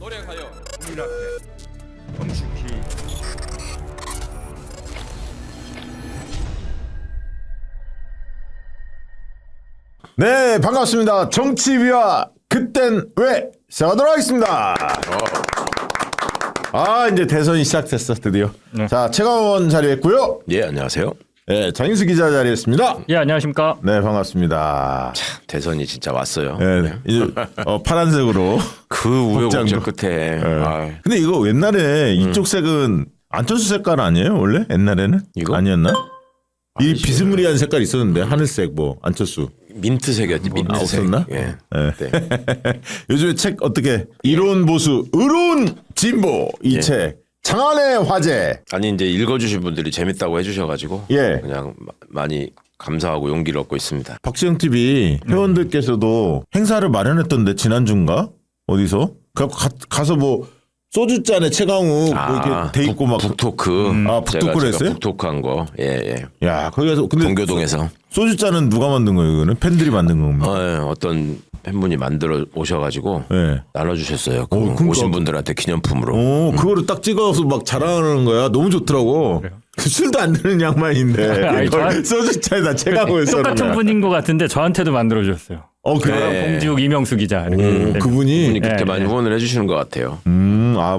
노력하여 국민 앞에 검숙히 네, 반갑습니다. 정치비와 그땐 왜 시작하도록 하겠습니다. 이제 대선이 시작됐어 드디어. 자, 최강원 자리했고요. 예, 안녕하세요. 네, 장인수 기자 자리했습니다. 예, 안녕하십니까. 네, 반갑습니다. 대선이 진짜 왔어요. 네, 이제 파란색으로. 그 우여곡절 복장도. 끝에 네. 근데 이거 옛날에 이쪽 색은 안철수 색깔 아니에요? 원래 옛날에는? 이거? 아니었나? 이 아니지. 비스무리한 색깔 있었는데 하늘색 뭐 안철수. 민트색이었지. 민트색. 없었나? 예. 네. 네. 요즘에 책 어떻게 이론 보수, 의론 진보 이 책 장안의 화제. 아니 이제 읽어주신 분들이 재밌다고 해주셔가지고 예. 그냥 많이 감사하고 용기를 얻고 있습니다. 박시영 TV 회원들께서도 행사를 마련했던데 지난주인가 어디서 가서 뭐 소주잔에 최강욱 뭐 이렇게 돼 있고 막 북토크. 북토크를 제가 했어요? 북토크한 거. 예, 예. 야 거기 가서 근데 동교동에서 소주잔은 누가 만든 거예요? 이거는 팬들이 만든 겁니다. 어떤 팬분이 만들어 오셔가지고 네. 나눠주셨어요. 그 그러니까. 오신 분들한테 기념품으로. 그거를 딱 찍어서 막 자랑하는 거야. 너무 좋더라고. 술도 안 드는 양반인데 아니, 그걸 소주잔에다 최강욱에서 똑같은 분인 것 같은데 저한테도 만들어줬어요. 그래. 네. 봉지욱, 이명수 기자. 이렇게. 그분이 분이 그렇게 네, 많이 네. 후원을 해주시는 것 같아요.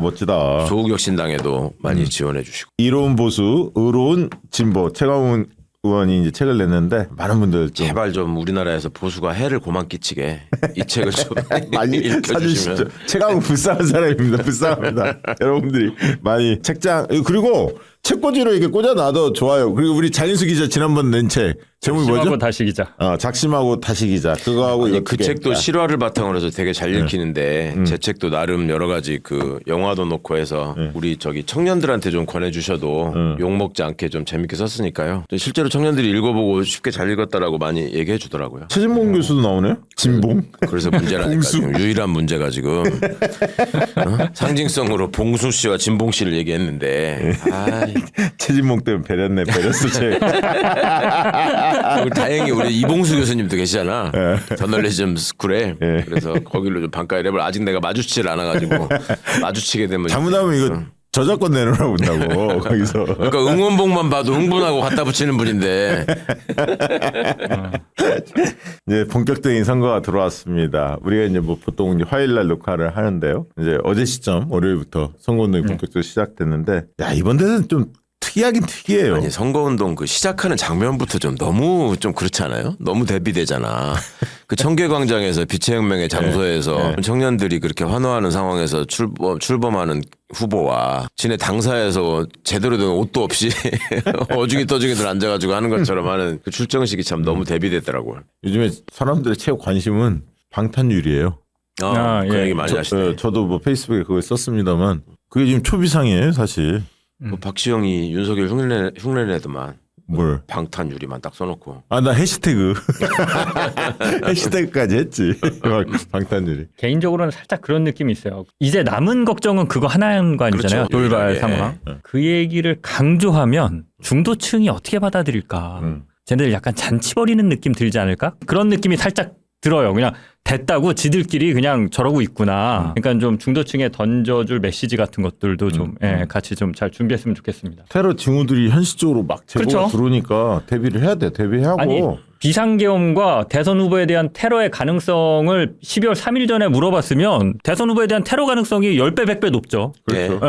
멋지다. 조국혁신당에도 많이 지원해주시고. 이로운 보수, 의로운 진보 최강욱 의원이 이제 책을 냈는데 많은 분들 좀 제발 좀 우리나라에서 보수가 해를 고만 끼치게 이 책을 좀 많이 읽어주시면. 사주십시오. 최강욱 불쌍한 사람입니다. 불쌍합니다. 여러분들이 많이 책장 그리고 책꽂이로 이렇게 꽂아놔도 좋아요. 그리고 우리 장인수 기자 지난번 낸 책 제목이 뭐죠? 심하고 다시 기자. 작심하고 다시 기자 그거하고 아니, 이거 그 두 개. 책도 야. 실화를 바탕으로 해서 되게 잘 읽히는데 제 책도 나름 여러 가지 그 영화도 놓고 해서 우리 저기 청년들한테 좀 권해주셔도 욕먹지 않게 좀 재밌게 썼으니까요. 실제로 청년들이 읽어보고 쉽게 잘 읽었다라고 많이 얘기해 주더라고요. 최진봉 교수도 나오네요. 진봉. 그래서 문제라니까 봉수. 지금 유일한 문제가 지금 상징성으로 봉수 씨와 진봉 씨를 얘기했는데 최진봉 때문에 배렸어 책. 다행히 우리 이봉수 교수님도 계시잖아. 저널리즘 스쿨에. 예. 그래서 거기로 좀 반가이 랩을 아직 내가 마주치질 않아가지고 마주치게 되면 잘못하면 이거 저작권 내놓으라고 한다고 거기서. 그러니까 응원봉만 봐도 흥분하고 갖다 붙이는 분인데 이제 본격적인 선거가 들어왔습니다. 우리가 이제 뭐 보통 이제 화요일날 녹화를 하는데요. 이제 어제 시점 월요일부터 선거운동이 본격적으로 시작됐는데, 야 이번 대선 좀 특이하긴 특이해요. 아니 선거운동 그 시작하는 장면부터 좀 너무 좀 그렇지 않아요? 너무 대비되잖아. 그 청계광장에서 빛의혁명의 장소에서 청년들이 그렇게 환호하는 상황에서 출범하는 후보와 지네 당사에서 제대로 된 옷도 없이 어중이 떠중이들 앉아가지고 하는 것처럼 하는 그 출정식이 참 너무 대비됐더라고요. 요즘에 사람들의 최고 관심은 방탄유리예요. 그 예. 얘기 많이 하시네. 저도 뭐 페이스북에 그걸 썼습니다만 그게 지금 초비상이에요 사실. 그 박시영이 윤석열 흉내내더만 뭘? 방탄유리만 딱 써놓고. 나 해시태그 해시태그까지 했지. 방탄유리. 개인적으로는 살짝 그런 느낌이 있어요. 이제 남은 걱정은 그거 하나인 거 아니잖아요. 그렇죠. 돌발 유일하게. 상황. 그 얘기를 강조하면 중도층이 어떻게 받아들일까. 쟤네들 약간 잔치 벌이는 느낌 들지 않을까? 그런 느낌이 살짝 들어요. 그냥 됐다고 지들끼리 그냥 저러고 있구나. 그러니까 좀 중도층에 던져줄 메시지 같은 것들도 좀 같이 좀 잘 준비했으면 좋겠습니다. 테러 징후들이 현실적으로 막 제보가 그렇죠. 들어오니까 대비를 해야 돼. 대비하고. 아니 비상계엄과 대선 후보에 대한 테러의 가능성을 12월 3일 전에 물어봤으면 대선 후보에 대한 테러 가능성이 10배 100배 높죠. 그렇죠.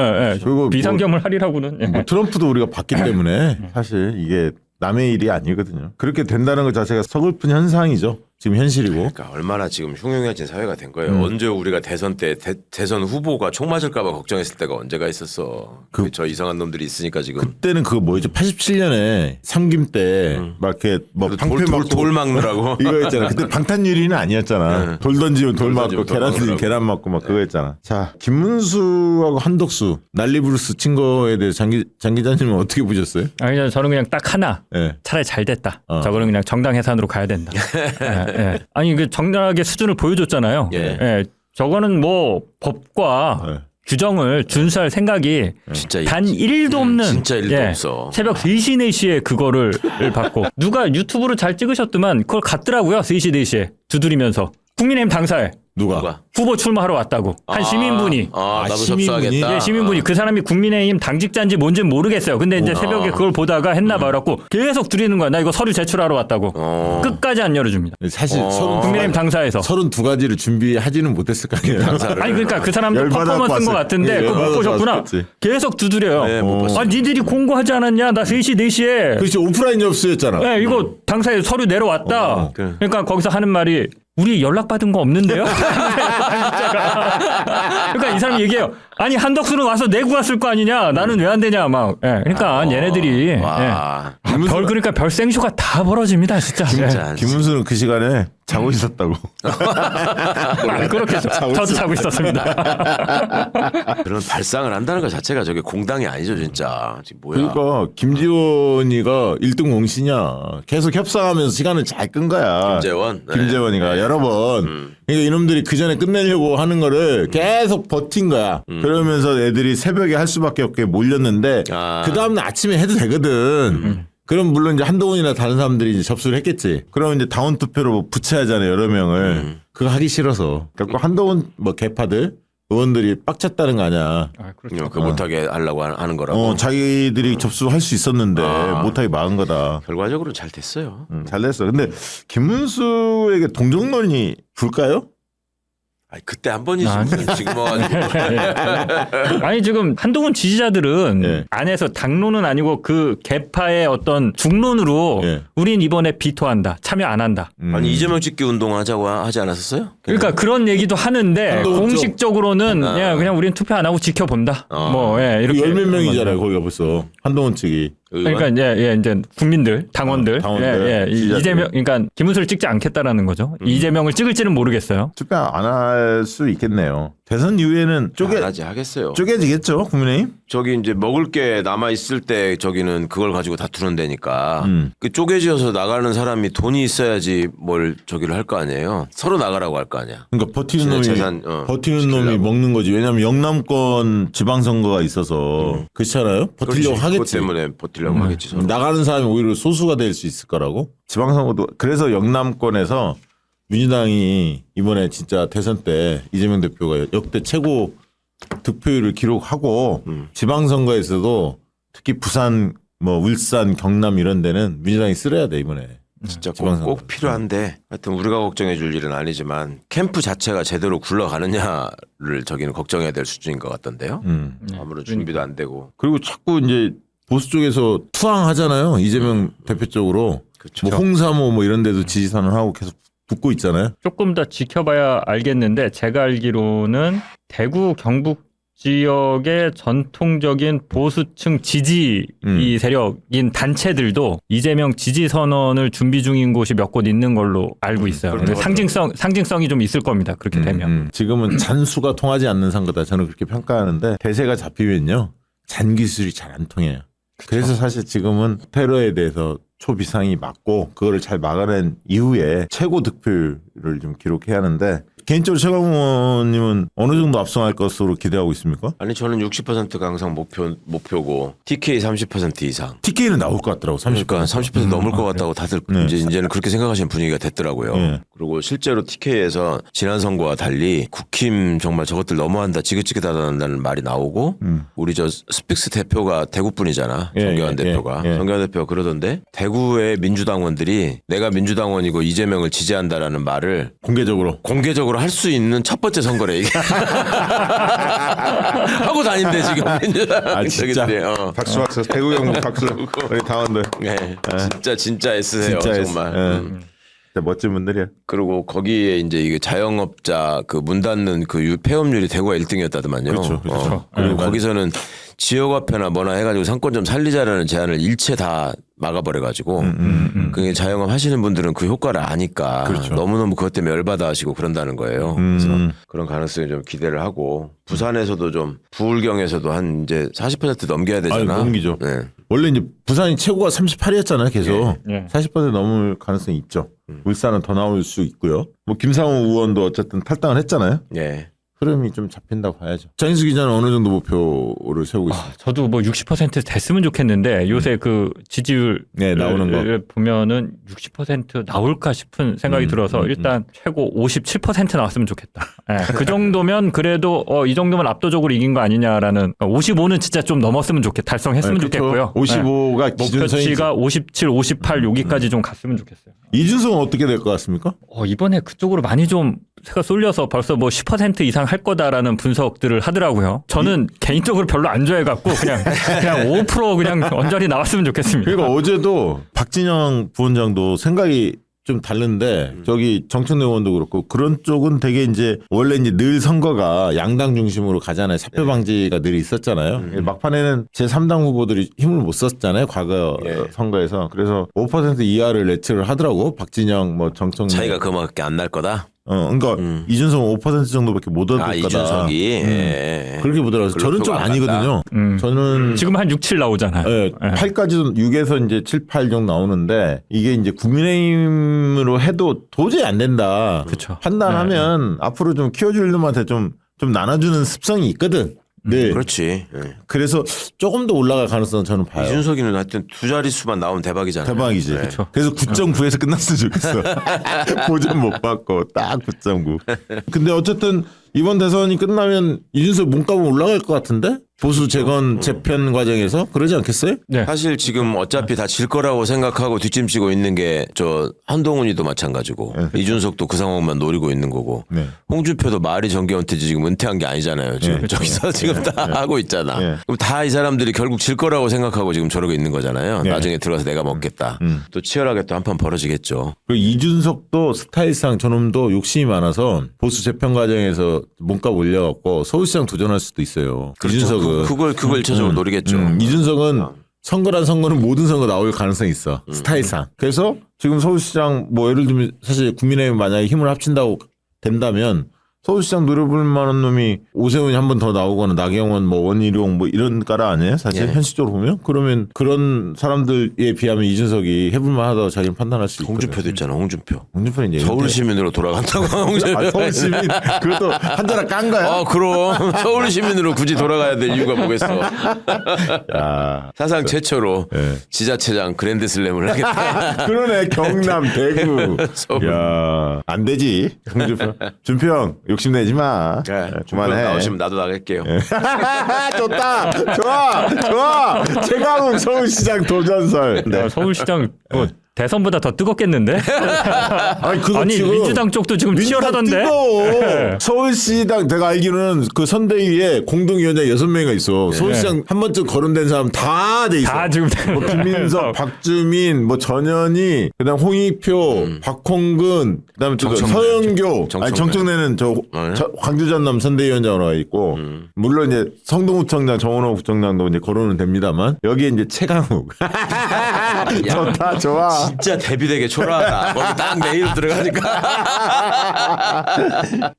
그리고 비상계엄을 하리라고는. 뭐 트럼프도 우리가 봤기 때문에 사실 이게 남의 일이 아니거든요. 그렇게 된다는 것 자체가 서글픈 현상이죠. 지금 현실이고. 그러니까 얼마나 지금 흉흉해진 사회가 된 거예요. 언제 우리가 대선 때 대선 후보가 총 맞을까 봐 걱정했을 때가 언제가 있었어. 저 이상한 놈들이 있으니까 지금. 그때는 그거 뭐였죠? 87년에 삼김 때 막 이렇게 뭐 방패 맞고 돌 막느라고. 이거 했잖아. 그때 방탄유리는 아니었잖아. 돌 던지면 돌 맞고 계란 던지면 계란 맞고 막 그거 했잖아. 자, 김문수하고 한덕수 난리 부르스 친 거에 대해 장 기자님은 어떻게 보셨어요? 아니 저는 그냥 딱 하나. 예. 차라리 잘 됐다. 저거는 그냥 정당 해산으로 가야 된다. 아니 그 정당하게 수준을 보여줬잖아요. 예. 저거는 뭐 법과 규정을 준수할 생각이 진짜 단 1도 없는 진짜 1도 없어. 새벽 3시 4시에 그거를 받고 누가 유튜브로 잘 찍으셨더만 그걸 갔더라고요. 3시 4시에 두드리면서 국민의힘 당사에 누가? 후보 출마하러 왔다고. 한 시민분이. 나도 시민분이? 접수하겠다. 예, 시민분이 그 사람이 국민의힘 당직자인지 뭔지는 모르겠어요. 근데 이제 새벽에 그걸 보다가 했나 봐. 그래갖고 계속 드리는 거야. 나 이거 서류 제출하러 왔다고. 끝까지 안 열어줍니다. 사실 국민의힘 당사에서. 32가지를 준비하지는 못했을 거 아니에요. 아니 그러니까 그 사람도 열받아서 퍼포먼스인 것 왔을- 같은데 예, 그거 못 열받아서 보셨구나. 왔겠지. 계속 두드려요. 네, 못 봤어요. 아니 니들이 공고하지 않았냐? 나 3시 4시에 그렇지 오프라인 접수였잖아. 네, 이거 당사에 서류 내려왔다. 그래. 그러니까 거기서 하는 말이 우리 연락받은 거 없는데요? 그러니까 이 사람이 얘기해요. 아니 한덕수는 와서 내고 갔을 거 아니냐? 나는 왜 안 되냐? 막. 예, 그러니까 얘네들이 와. 별 그러니까 별 생쇼가 다 벌어집니다, 진짜. 진짜. 김문수는 그 시간에 자고 있었다고. 예. 그렇겠죠. 저도 자고 있었습니다. 그런 발상을 한다는 것 자체가 저게 공당이 아니죠, 진짜. 지금 뭐야? 그러니까 김지원이가 1등 공신이야. 계속 협상하면서 시간을 잘 끈 거야. 김재원? 네. 김재원이가 여러 번. 그러니까 이놈들이 그 전에 끝내려고 하는 거를 계속 버틴 거야. 그러면서 애들이 새벽에 할 수밖에 없게 몰렸는데 그 다음날 아침에 해도 되거든. 그럼 물론 이제 한동훈이나 다른 사람들이 이제 접수를 했겠지. 그러면 이제 당원 투표로 뭐 부채하잖아요, 여러 명을. 그거 하기 싫어서. 그래서 한동훈 뭐 개파들 의원들이 빡쳤다는 거 아니야. 아, 그렇죠. 그 못하게 하려고 하는 거라고. 자기들이 접수할 수 있었는데 못하게 막은 거다. 결과적으로 잘 됐어요. 잘 됐어. 근데 김문수에게 동정론이 불까요? 아니, 그때 한 번이지. 지금 와가지고. 아니 지금 한동훈 지지자들은 예. 안에서 당론은 아니고 그 개파의 어떤 중론으로 예. 우린 이번에 비토한다, 참여 안 한다. 아니 이재명 찍기 운동하자고 하지 않았었어요? 그러니까 그런 얘기도 하는데 한동훈 쪽. 공식적으로는 그냥 우리는 투표 안 하고 지켜본다. 뭐 이렇게 열몇 명이잖아요, 거기가 벌써. 한동훈 측이. 그러니까 이제 국민들, 당원들, 당원들, 지지자들. 이재명, 그러니까 김문수를 찍지 않겠다라는 거죠. 이재명을 찍을지는 모르겠어요. 투표 안 할 수 있겠네요. 대선 이후에는 안 하지 하겠어요. 쪼개지겠죠, 국민의힘? 저기 이제 먹을 게 남아 있을 때 저기는 그걸 가지고 다투는 데니까 그 쪼개지어서 나가는 사람이 돈이 있어야지 뭘 저기를 할 거 아니에요. 서로 나가라고 할 거 아니야. 그러니까 버티는 놈이 재산, 버티는 놈이 시키려고. 먹는 거지. 왜냐하면 영남권 지방선거가 있어서 그렇잖아요. 버티려고 그렇지. 하겠지. 그것 때문에 버티려고 하겠지. 서로. 나가는 사람이 오히려 소수가 될 수 있을 거라고. 지방선거도 그래서 영남권에서 민주당이 이번에 진짜 대선 때 이재명 대표가 역대 최고 득표율을 기록하고 지방선거에서도 특히 부산, 뭐 울산, 경남 이런 데는 민주당이 쓸어야 돼 이번에. 진짜 지방선거. 꼭 필요한데 하여튼 우리가 걱정해 줄 일은 아니지만 캠프 자체가 제대로 굴러가느냐를 저기는 걱정해야 될 수준인 것 같던데요. 아무런 준비도 안 되고. 그리고 자꾸 이제 보수 쪽에서 투항하잖아요. 이재명 대표 쪽으로. 그렇죠. 뭐 홍사모 뭐 이런 데도 지지 선언하고 계속 붙고 있잖아요. 조금 더 지켜봐야 알겠는데 제가 알기로는 대구 경북 지역의 전통적인 보수층 지지 이 세력인 단체들도 이재명 지지 선언을 준비 중인 곳이 몇 곳 있는 걸로 알고 있어요. 근데 상징성이 좀 있을 겁니다. 그렇게 되면. 지금은 잔수가 통하지 않는 선거다. 저는 그렇게 평가하는데 대세가 잡히면요. 잔기술이 잘 안 통해요. 그래서 사실 지금은 테러에 대해서 초비상이 맞고 그거를 잘 막아낸 이후에 최고 득표율을 좀 기록해야 하는데 개인적으로 최강 의원님은 어느 정도 압승할 것으로 기대하고 있습니까? 아니 저는 60%가 항상 목표고 TK 30% 이상. TK는 나올 것 같더라고. 30%. 그러니까 30% 넘을 것 같다고 다들 네. 이제는 그렇게 생각하시는 분위기가 됐더라고요. 네. 그리고 실제로 TK에서 지난 선거와 달리 국힘 정말 저것들 너무한다, 지긋지긋하다는 말이 나오고 우리 저 스픽스 대표가 대구 분이잖아. 예, 정경환 예, 대표가. 예, 예. 정경환 대표가 그러던데 대구의 민주당원들이 내가 민주당원이고 이재명을 지지한다라는 말을 공개적으로 할 수 있는 첫 번째 선거래 이게. 하고 다닌대 지금 민주당. 아, 진짜? 저기들이, 박수 대구 경북 박수 우리 당원들 네, 진짜 애쓰세요 진짜 정말. 진짜 멋진 분들이야. 그리고 거기에 이제 이게 자영업자 그 문 닫는 그 폐업률이 대구가 1등이었다더만요. 그렇죠. 그리고 네, 거기서는 지역화폐나 뭐나 해가지고 상권 좀 살리자라는 제안을 일체 다 막아버려가지고 그게 자영업 하시는 분들은 그 효과를 아니까 그렇죠. 너무너무 그것 때문에 열받아 하시고 그런다는 거예요. 그래서 그런 가능성이 좀 기대를 하고 부산에서도 좀 부울경에서도 한 이제 40% 넘겨야 되잖아. 아니, 넘기죠. 네. 원래 이제 부산이 최고가 38이었잖아요. 계속 예. 40% 넘을 가능성이 있죠. 울산은 더 나올 수 있고요. 뭐 김상우 의원도 어쨌든 탈당을 했잖아요. 예. 흐름이 좀 잡힌다고 봐야죠. 장인수 기자는 어느 정도 목표를 세우고 있습니다. 저도 뭐 60% 됐으면 좋겠는데 요새 그 지지율 네, 나오는 거 보면은 60% 나올까 싶은 생각이 들어서 일단 최고 57% 나왔으면 좋겠다. 네, 그 정도면 그래도 이 정도면 압도적으로 이긴 거 아니냐라는 55는 진짜 좀 넘었으면 달성했으면 네, 좋겠고요. 55가 네. 기준선이지. 목표치가 57, 58 여기까지 좀 갔으면 좋겠어요. 이준석은 어떻게 될 것 같습니까? 이번에 그쪽으로 많이 좀 새가 쏠려서 벌써 뭐 10% 이상 할 거다라는 분석들을 하더라고요. 저는 개인적으로 별로 안 좋아해갖고 그냥 5% 그냥 언저리 나왔으면 좋겠습니다. 그러니까 어제도 박진영 부원장도 생각이 좀 다른데 저기 정청래 의원도 그렇고 그런 쪽은 되게 이제 원래 이제 늘 선거가 양당 중심으로 가잖아요. 사표 방지가 늘 있었잖아요. 막판에는 제3당 후보들이 힘을 못 썼잖아요. 과거 선거에서. 그래서 5% 이하를 예측을 하더라고. 박진영 뭐 정청래 차이가 그만밖에 안 날 거다. 그러니까 이준석은 5% 정도밖에 못 얻을 거다. 이준석이 예. 그렇게 보더라고요. 저는 좀 별로 아니거든요. 저는 지금 한 6, 7 나오잖아요. 네, 8까지도 6에서 이제 7, 8 정도 나오는데 이게 이제 국민의힘으로 해도 도저히 안 된다. 그쵸. 판단하면 앞으로 좀 키워줄 놈한테 좀 나눠주는 습성이 있거든. 네. 그렇지. 예. 그래서 조금 더 올라갈 가능성은 저는 봐요. 이준석이는 하여튼 두 자릿수만 나오면 대박이잖아요. 대박이지. 네. 그래서 9.9에서 끝났으면 좋겠어. 보전 못 받고 딱 9.9. 근데 어쨌든 이번 대선이 끝나면 이준석 몸값은 올라갈 것 같은데? 보수 재건 재편 과정에서 그러지 않겠어요? 네. 사실 지금 어차피 다 질 거라고 생각하고 뒷짐지고 있는 게 저 한동훈이도 마찬가지고 이준석도 그 상황만 노리고 있는 거고 네. 홍준표도 말이 정계 은퇴지 지금 은퇴한 게 아니잖아요. 지금 네. 저기서 지금 다 하고 있잖아. 네. 그럼 다 이 사람들이 결국 질 거라고 생각하고 지금 저러고 있는 거잖아요. 네. 나중에 들어가서 내가 먹겠다. 또 치열하게 또 한판 벌어지겠죠. 그리고 이준석도 스타일상 저놈도 욕심이 많아서 보수 재편 과정에서 몸값 올려갖고 서울시장 도전할 수도 있어요. 이준석은 그걸 1차적으로 노리겠죠. 이준석은 선거란 선거는 모든 선거 나올 가능성이 있어. 스타일상. 그래서 지금 서울시장 뭐 예를 들면 사실 국민의힘 만약에 힘을 합친다고 된다면 서울시장 노려볼 만한 놈이 오세훈이 한 번 더 나오거나 나경원 뭐 원희룡 뭐 이런 까라 아니에요? 사실 예. 현실적으로 보면 그러면 그런 사람들에 비하면 이준석이 해볼 만하다고 자기는 판단할 수 있거든요. 홍준표도 있잖아. 홍준표. 홍준표는 이제 서울 시민으로 돌아간다고 홍준표. 아, 서울 시민 그것도 한 자락 깐 거야? 그럼 서울 시민으로 굳이 돌아가야 될 이유가 뭐겠어. 야. 사상 최초로 예. 지자체장 그랜드슬램을 하겠다. 그러네 경남 대구. 서울. 야, 안 되지. 홍준표. 준표 형 욕심내지 마. 그만해. 나오시면 나도 나갈게요. 좋다. 좋아. 최강욱 서울시장 도전설. 네. 서울시장 뭐 대선보다 더 뜨겁겠는데? 아니, 그거 아니 지금 민주당 쪽도 지금 민주당 치열하던데? 뜨거워. 서울시당 내가 알기로는 그 선대위에 공동위원장 6명이 있어. 서울시장 한 번쯤 거론된 사람 다 돼 있어. 다 지금 뭐 김민석, 박주민, 뭐 전현희, 그다음 홍익표, 박홍근, 그다음에 저 정청래. 서영교, 정청래. 아니 정청래는 저 광주전남 선대위원장으로 와 있고, 물론 이제 성동구청장, 정원호 구청장도 이제 거론은 됩니다만 여기에 이제 최강욱. 좋다, 좋아. 진짜 대비되게 초라하다. 거기 딱 내일 들어가니까.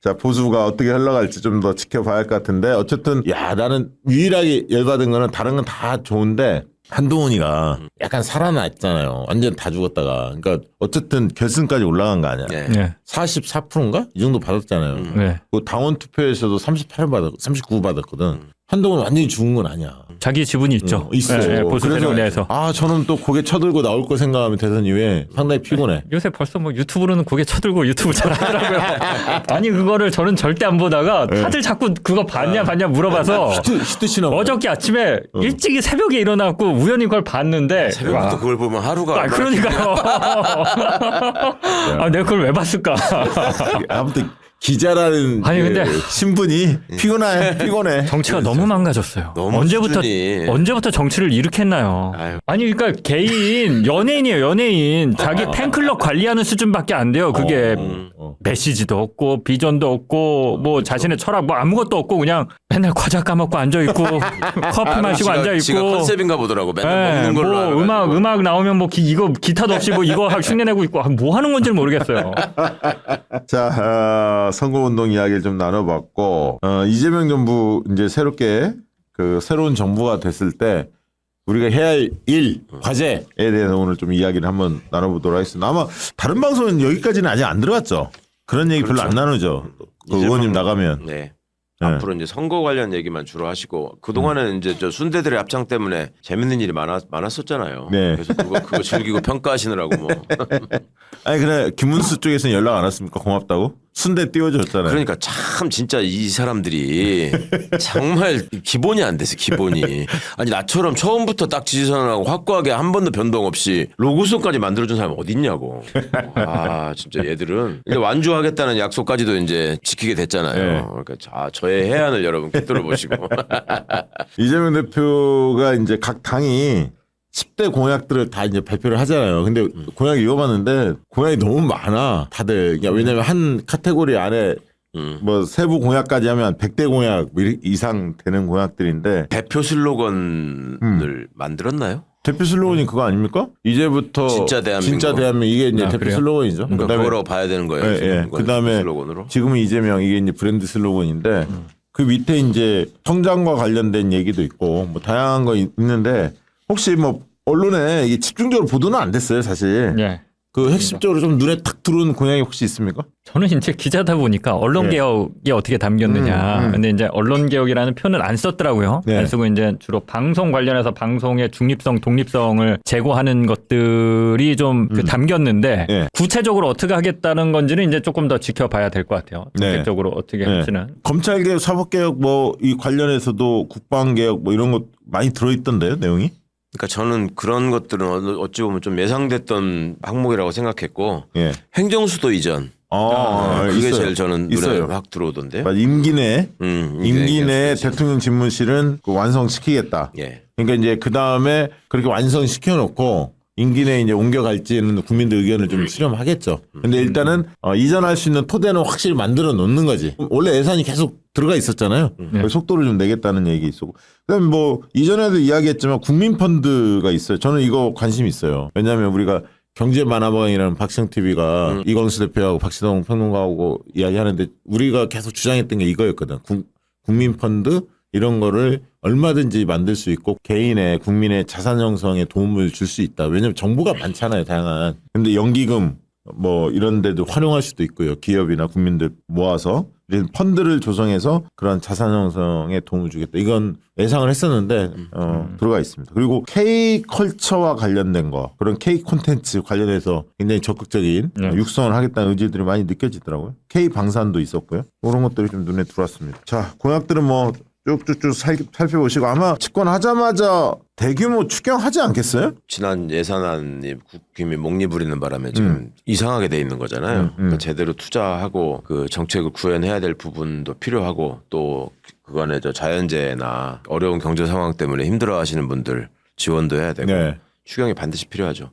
자, 보수가 어떻게 흘러갈지 좀 더 지켜봐야 할 것 같은데 어쨌든 야 나는 유일하게 열받은 거는 다른 건 다 좋은데 한동훈이가 약간 살아났잖아요. 완전 다 죽었다가. 그러니까 어쨌든 결승까지 올라간 거 아니야. 네. 네. 44%인가? 이 정도 받았잖아요. 네. 그 당원 투표에서도 39 받았거든. 한동훈 완전히 죽은 건 아니야. 자기 지분이 있죠. 있어. 네, 보수 그래서 세력 내에서. 아 저는 또 고개 쳐들고 나올 거 생각하면 대선 이후에 상당히 피곤해. 요새 벌써 뭐 유튜브로는 고개 쳐들고 유튜브 잘 하더라고요. 아니 그거를 저는 절대 안 보다가 다들 자꾸 그거 봤냐 물어봐서 히트 치나 봐. 어저께 아침에 일찍이 새벽에 일어나고 우연히 그걸 봤는데 새벽부터 와. 그걸 보면 하루가. 그러니까요. 아, 내가 그걸 왜 봤을까? 아무튼 기자라는 아니, 근데 신분이 피곤해. 정치가 너무 망가졌어요. 너무 수준이. 언제부터 정치를 이렇게 했나요? 아유. 아니 그러니까 개인 연예인이에요. 연예인 자기 팬클럽 관리하는 수준밖에 안 돼요. 그게 메시지도 없고 비전도 없고 뭐 자신의 철학 뭐 아무것도 없고 그냥 맨날 과자 까먹고 앉아 있고 커피 마시고 앉아 있고. 지가 컨셉인가 보더라고. 맨날 먹는 걸로. 뭐 알아가지고. 음악 나오면 뭐 이거 기타도 없이 뭐 이거 흉내 내고 있고 뭐 하는 건지 모르겠어요. 자, 선거운동 이야기를 좀 나눠봤고, 이재명 정부 이제 새롭게 그 새로운 정부가 됐을 때 우리가 해야 할 일, 과제에 대해서 오늘 좀 이야기를 한번 나눠보도록 하겠습니다. 아마 다른 방송은 여기까지는 아직 안 들어갔죠. 그런 얘기 별로 안 나누죠. 그 의원님 나가면. 네. 앞으로 이제 선거 관련 얘기만 주로 하시고 그동안은 이제 저 순대들의 합창 때문에 재밌는 일이 많았었잖아요. 네. 그래서 그거 즐기고 평가하시느라고 뭐. 아니 그래 김문수 쪽에서는 연락 안 왔습니까? 고맙다고? 순대 띄워줬잖아요. 그러니까 참 진짜 이 사람들이 정말 기본이 안 돼서 기본이. 아니 나처럼 처음부터 딱 지지선언하고 확고하게 한 번도 변동 없이 로고송까지 만들어준 사람이 어딨냐고. 아 진짜 얘들은 이제 완주하겠다는 약속까지도 이제 지키게 됐잖아요. 네. 그러니까 저의 해안을 여러분 꿰뚫어 보시고. 이재명 대표가 이제 각 당이 10대 공약들을 다 이제 발표를 하잖아요. 근데 공약이 읽어봤는데 공약이 너무 많아. 다들. 그러니까 왜냐면 한 카테고리 안에 뭐 세부 공약까지 하면 100대 공약 뭐 이상 되는 공약들인데 대표 슬로건을 만들었나요? 대표 슬로건이 그거 아닙니까? 이제부터 진짜 대한민국. 이게 이제 대표 그래요? 슬로건이죠. 그러니까 그거라고 봐야 되는 거예요. 예, 예. 그다음에 슬로건으로. 지금은 이재명 이게 이제 브랜드 슬로건인데 그 밑에 이제 성장과 관련된 얘기도 있고 뭐 다양한 거 있는데 혹시 뭐 언론에 이게 집중적으로 보도는 안 됐어요, 사실. 예. 그 핵심적으로 좀 눈에 탁 들어오는 공약이 혹시 있습니까? 저는 이제 기자다 보니까 언론 개혁이 어떻게 담겼느냐. 근데 이제 언론 개혁이라는 표현을 안 썼더라고요. 네. 안 쓰고 이제 주로 방송 관련해서 방송의 중립성, 독립성을 제고하는 것들이 좀 그 담겼는데 네. 구체적으로 어떻게 하겠다는 건지는 이제 조금 더 지켜봐야 될 것 같아요. 네. 정책적으로 어떻게 네. 할지는. 검찰 개혁, 사법 개혁 뭐 이 관련해서도 국방 개혁 뭐 이런 것 많이 들어있던데요, 내용이? 그러니까 저는 그런 것들은 어찌 보면 좀 예상됐던 항목이라고 생각했고 예. 행정수도 이전. 그게 있어요. 제일 저는 있어요. 눈에 확 들어오던데요. 맞아, 임기 내 행정수도 이전. 대통령 집무실은 그 완성시키겠다. 예. 그러니까 이제 그 다음에 그렇게 완성시켜 놓고 임기 내에 이제 옮겨갈지는 국민들 의견을 좀 수렴하겠죠. 근데 일단은 이전할 수 있는 토대는 확실히 만들어 놓는 거지. 원래 예산이 계속 들어가 있었잖아요. 속도를 좀 내겠다는 얘기 있었고. 그다음에 뭐 이전에도 이야기했지만 국민펀드가 있어요. 저는 이거 관심 있어요. 왜냐하면 우리가 경제만화방이라는 박시영 TV가 이광수 대표하고 박시동 평론가하고 이야기하는데 우리가 계속 주장했던 게 이거였거든. 국민펀드 이런 거를 얼마든지 만들 수 있고 개인의 국민의 자산 형성에 도움을 줄 수 있다. 왜냐하면 정보가 많잖아요. 다양한. 근데 연기금 뭐 이런 데도 활용할 수도 있고요. 기업이나 국민들 모아서 이런 펀드를 조성해서 그런 자산 형성에 도움을 주겠다. 이건 예상을 했었는데 들어가 있습니다. 그리고 K컬처와 관련된 거 그런 K콘텐츠 관련해서 굉장히 적극적인 육성을 하겠다는 의지들이 많이 느껴지더라고요. K방산도 있었고요. 그런 것들이 좀 눈에 들어왔습니다. 자, 공약들은 뭐 쭉쭉쭉 살펴보시고 아마 집권하자마자 대규모 추경하지 않겠어요? 지난 예산안이 국힘이 목리 부리는 바람에 지금 이상하게 돼 있는 거잖아요. 그러니까 제대로 투자하고 그 정책을 구현해야 될 부분도 필요하고 또 그간에 저 자연재해나 어려운 경제 상황 때문에 힘들어하시는 분들 지원도 해야 되고 네. 추경이 반드시 필요하죠.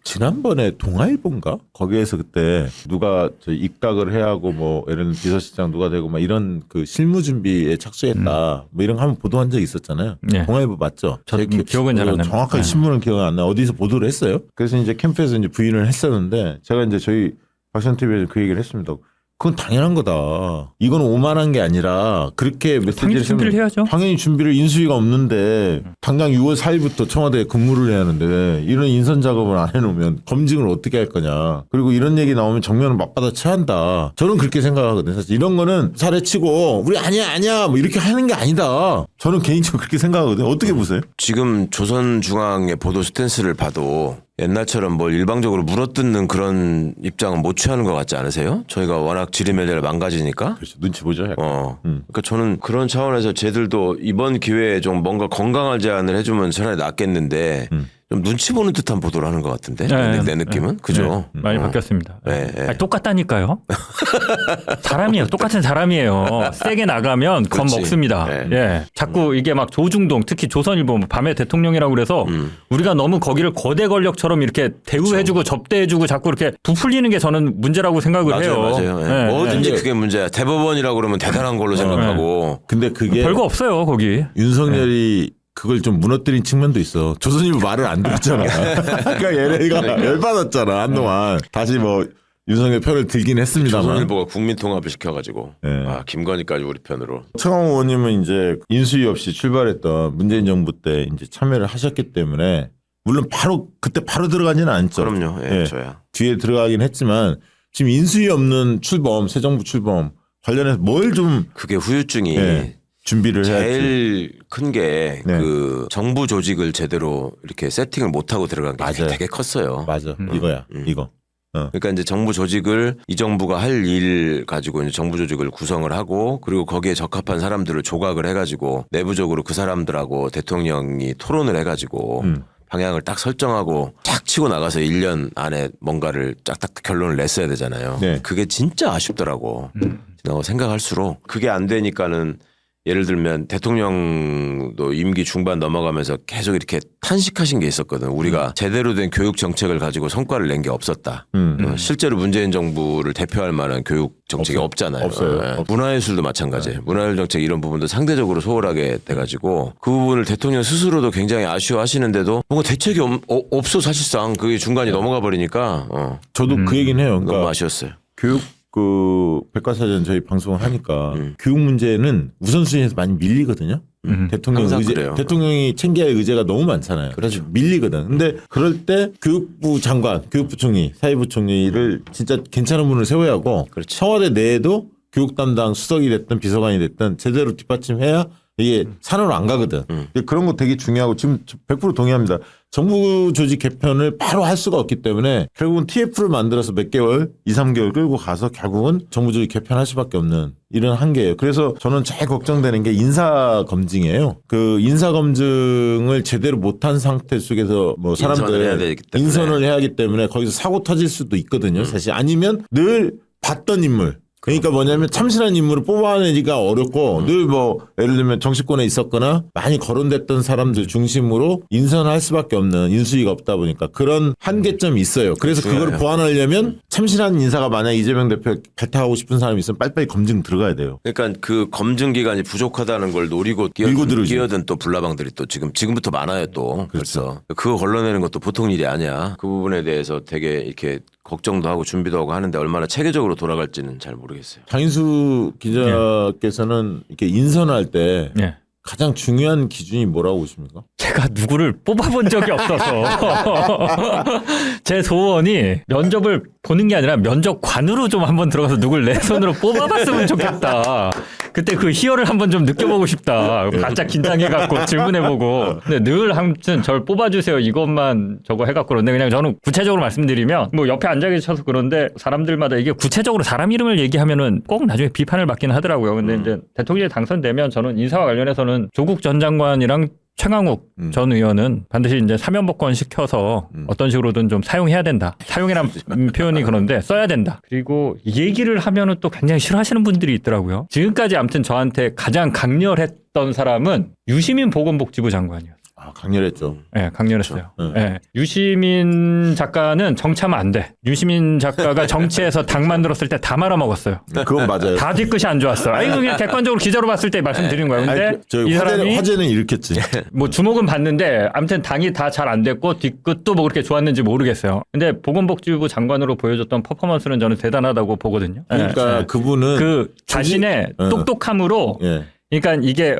지난번에 동아일보인가? 거기에서 그때 누가 저 입각을 해야 하고 뭐 예를 들면 비서실장 누가 되고 막 이런 그 실무 준비에 착수했다. 뭐 이런 거 한번 보도한 적이 있었잖아요. 네. 동아일보 맞죠? 저 기억은 잘 안 납니다. 정확하게 네. 신문은 기억 안 나요. 어디서 보도를 했어요. 그래서 이제 캠프에서 이제 부인을 했었는데 제가 이제 저희 박시영 TV에서 그 얘기를 했습니다. 그건 당연한 거다. 이건 오만한 게 아니라 그렇게 당연히 메시지를 준비를 해야죠. 당연히 준비를 인수위가 없는데 당장 6월 4일부터 청와대에 근무를 해야 하는데 이런 인선 작업을 안 해놓으면 검증을 어떻게 할 거냐. 그리고 이런 얘기 나오면 정면을 맞받아쳐야 한다. 저는 그렇게 생각하거든요. 사실 이런 거는 사례치고 우리 아니야 뭐 이렇게 하는 게 아니다. 저는 개인적으로 그렇게 생각하거든요. 어떻게 보세요? 지금 조선중앙의 보도 스탠스를 봐도 옛날처럼 뭘 일방적으로 물어뜯는 그런 입장은 못 취하는 것 같지 않으세요? 저희가 워낙 지리멸렬 망가지니까. 그렇죠. 눈치 보죠. 약간. 그러니까 저는 그런 차원에서 쟤들도 이번 기회에 좀 뭔가 건강한 제안을 해주면 차라리 낫겠는데 좀 눈치 보는 듯한 보도를 하는 것 같은데 내 느낌은 그죠? 많이 바뀌었습니다. 네, 네. 아니, 똑같다니까요. 사람이에요. 똑같은 사람이에요. 세게 나가면 겁 그렇지. 먹습니다. 네. 예. 자꾸 이게 막 조중동 특히 조선일보 밤에 대통령이라고 그래서 우리가 너무 거기를 거대 권력처럼 이렇게 대우해주고 접대해주고 자꾸 이렇게 부풀리는 게 저는 문제라고 생각을 해요. 맞아요. 예. 예. 뭐든지 예. 그게 문제야. 대법원이라고 그러면 대단한 걸로 생각하고. 근데 그게 별거 없어요 거기. 윤석열이 그걸 좀 무너뜨린 측면도 있어. 조선일보 말을 안 들었잖아. 그러니까 얘네가 열받았잖아 한동안. 다시 뭐 윤석열 편을 들긴 했습니다만. 조선일보가 국민통합을 시켜가지고 네. 김건희까지 우리 편으로. 차광호 의원님은 이제 인수위 없이 출발했던 문재인 정부 때 이제 참여를 하셨기 때문에 물론 그때 바로 들어가지는 않죠. 그럼요. 예, 저야. 뒤에 들어가긴 했지만 지금 인수위 없는 출범, 새 정부 출범 관련해서 뭘 좀 그게 후유증이 네, 준비를 해야지. 제일 큰 게 네. 그 정부 조직을 제대로 이렇게 세팅을 못 하고 들어간 게 맞아요. 되게 컸어요. 맞아. 이거야. 이거. 그러니까 이제 정부 조직을 이 정부가 할 일 가지고 이제 정부 조직을 구성을 하고 그리고 거기에 적합한 사람들을 조각을 해가지고 내부적으로 그 사람들하고 대통령이 토론을 해가지고 방향을 딱 설정하고 쫙 치고 나가서 1년 안에 뭔가를 쫙딱 결론을 냈어야 되잖아요. 네. 그게 진짜 아쉽더라고. 생각할수록 그게 안 되니까는 예를 들면 대통령도 임기 중반 넘어가면서 계속 이렇게 탄식하신 게 있었거든. 우리가 제대로 된 교육 정책을 가지고 성과를 낸 게 없었다. 실제로 문재인 정부를 대표할 만한 교육 정책이 없잖아요. 없어요. 예. 문화예술도 마찬가지예요. 문화예술 정책 이런 부분도 상대적으로 소홀하게 돼가지고 그 부분을 대통령 스스로도 굉장히 아쉬워하시는데도 뭔가 대책이 없어 사실상 그게 중간이 넘어가 버리니까 저도 그 얘기는 해요. 너무 그러니까 아쉬웠어요. 교육 그 백과사전 저희 방송을 하니까 교육 문제는 우선순위에서 많이 밀리거든요. 대통령 항상 의제, 그래요. 대통령이 챙겨야 할 의제가 너무 많잖아요. 그래서 밀리거든. 근데 그럴 때 교육부 장관, 교육부 총리, 사회부 총리를 진짜 괜찮은 분을 세워야 하고 그렇지. 청와대 내에도 교육 담당 수석이 됐든 비서관이 됐든 제대로 뒷받침해야 이게 산으로 안 가거든. 그런 거 되게 중요하고 지금 100% 동의합니다. 정부 조직 개편을 바로 할 수가 없기 때문에 결국은 TF를 만들어서 몇 개월, 2, 3개월 끌고 가서 결국은 정부 조직 개편할 수밖에 없는 이런 한계예요. 그래서 저는 제일 걱정되는 게 인사 검증이에요. 그 인사 검증을 제대로 못한 상태 속에서 뭐 인선을 해야 사람들 되기 때문에. 인선을 해야 하기 때문에 거기서 사고 터질 수도 있거든요. 사실 아니면 늘 봤던 인물. 그러니까 뭐냐면 참신한 인물을 뽑아내기가 어렵고 늘 뭐 예를 들면 정치권에 있었거나 많이 거론됐던 사람들 중심으로 인선할 수밖에 없는 인수위가 없다 보니까 그런 한계점이 있어요. 그래서 그걸 보완하려면 참신한 인사가 만약 이재명 대표 발탁하고 싶은 사람이 있으면 빨리빨리 검증 들어가야 돼요. 그러니까 그 검증 기간이 부족하다는 걸 노리고 밀고 들어오죠. 끼어든 또 불나방들이 또 지금부터 많아요 또. 벌써 그거 걸러내는 것도 보통 일이 아니야. 그 부분에 대해서 되게 이렇게 걱정도 하고 준비도 하고 하는데 얼마나 체계적으로 돌아갈지는 잘 모르겠어요. 장인수 기자께서는 이렇게 인선할 때 예. 가장 중요한 기준이 뭐라고 보십니까? 제가 누구를 뽑아본 적이 없어서 제 소원이 면접을 보는 게 아니라 면접관으로 좀 한번 들어가서 누굴 내 손으로 뽑아봤으면 좋겠다. 그때 그 희열을 한번 좀 느껴보고 싶다. 바짝 긴장해갖고 질문해보고. 근데 늘 아무튼 절 뽑아주세요. 이것만 저거 해갖고 그런데 그냥 저는 구체적으로 말씀드리면 뭐 옆에 앉아 계셔서 그런데 사람들마다 이게 구체적으로 사람 이름을 얘기하면은 꼭 나중에 비판을 받긴 하더라고요. 근데 이제 대통령이 당선되면 저는 인사와 관련해서는 조국 전 장관이랑 최강욱 전 의원은 반드시 이제 사면복권 시켜서 어떤 식으로든 좀 사용해야 된다. 사용이란 표현이 그런데 써야 된다. 그리고 이 얘기를 하면은 또 굉장히 싫어하시는 분들이 있더라고요. 지금까지 아무튼 저한테 가장 강렬했던 사람은 유시민 보건복지부 장관이었어요. 아, 강렬했죠. 네, 강렬했어요. 그렇죠. 네. 유시민 작가는 정치하면 안 돼. 유시민 작가가 정치에서 당 만들었을 때 다 말아먹었어요. 그건 맞아요. 다 뒤끝이 안 좋았어. 아니 그냥 객관적으로 기자로 봤을 때 말씀드린 거예요. 근데 아니, 저 이 사람이 화제는 일으켰지. 뭐 주목은 받는데 아무튼 당이 다 잘 안 됐고 뒤끝도 뭐 그렇게 좋았는지 모르겠어요. 근데 보건복지부 장관으로 보여줬던 퍼포먼스는 저는 대단하다고 보거든요. 그러니까 네. 그분은 그 자신의 똑똑함으로 예. 그러니까 이게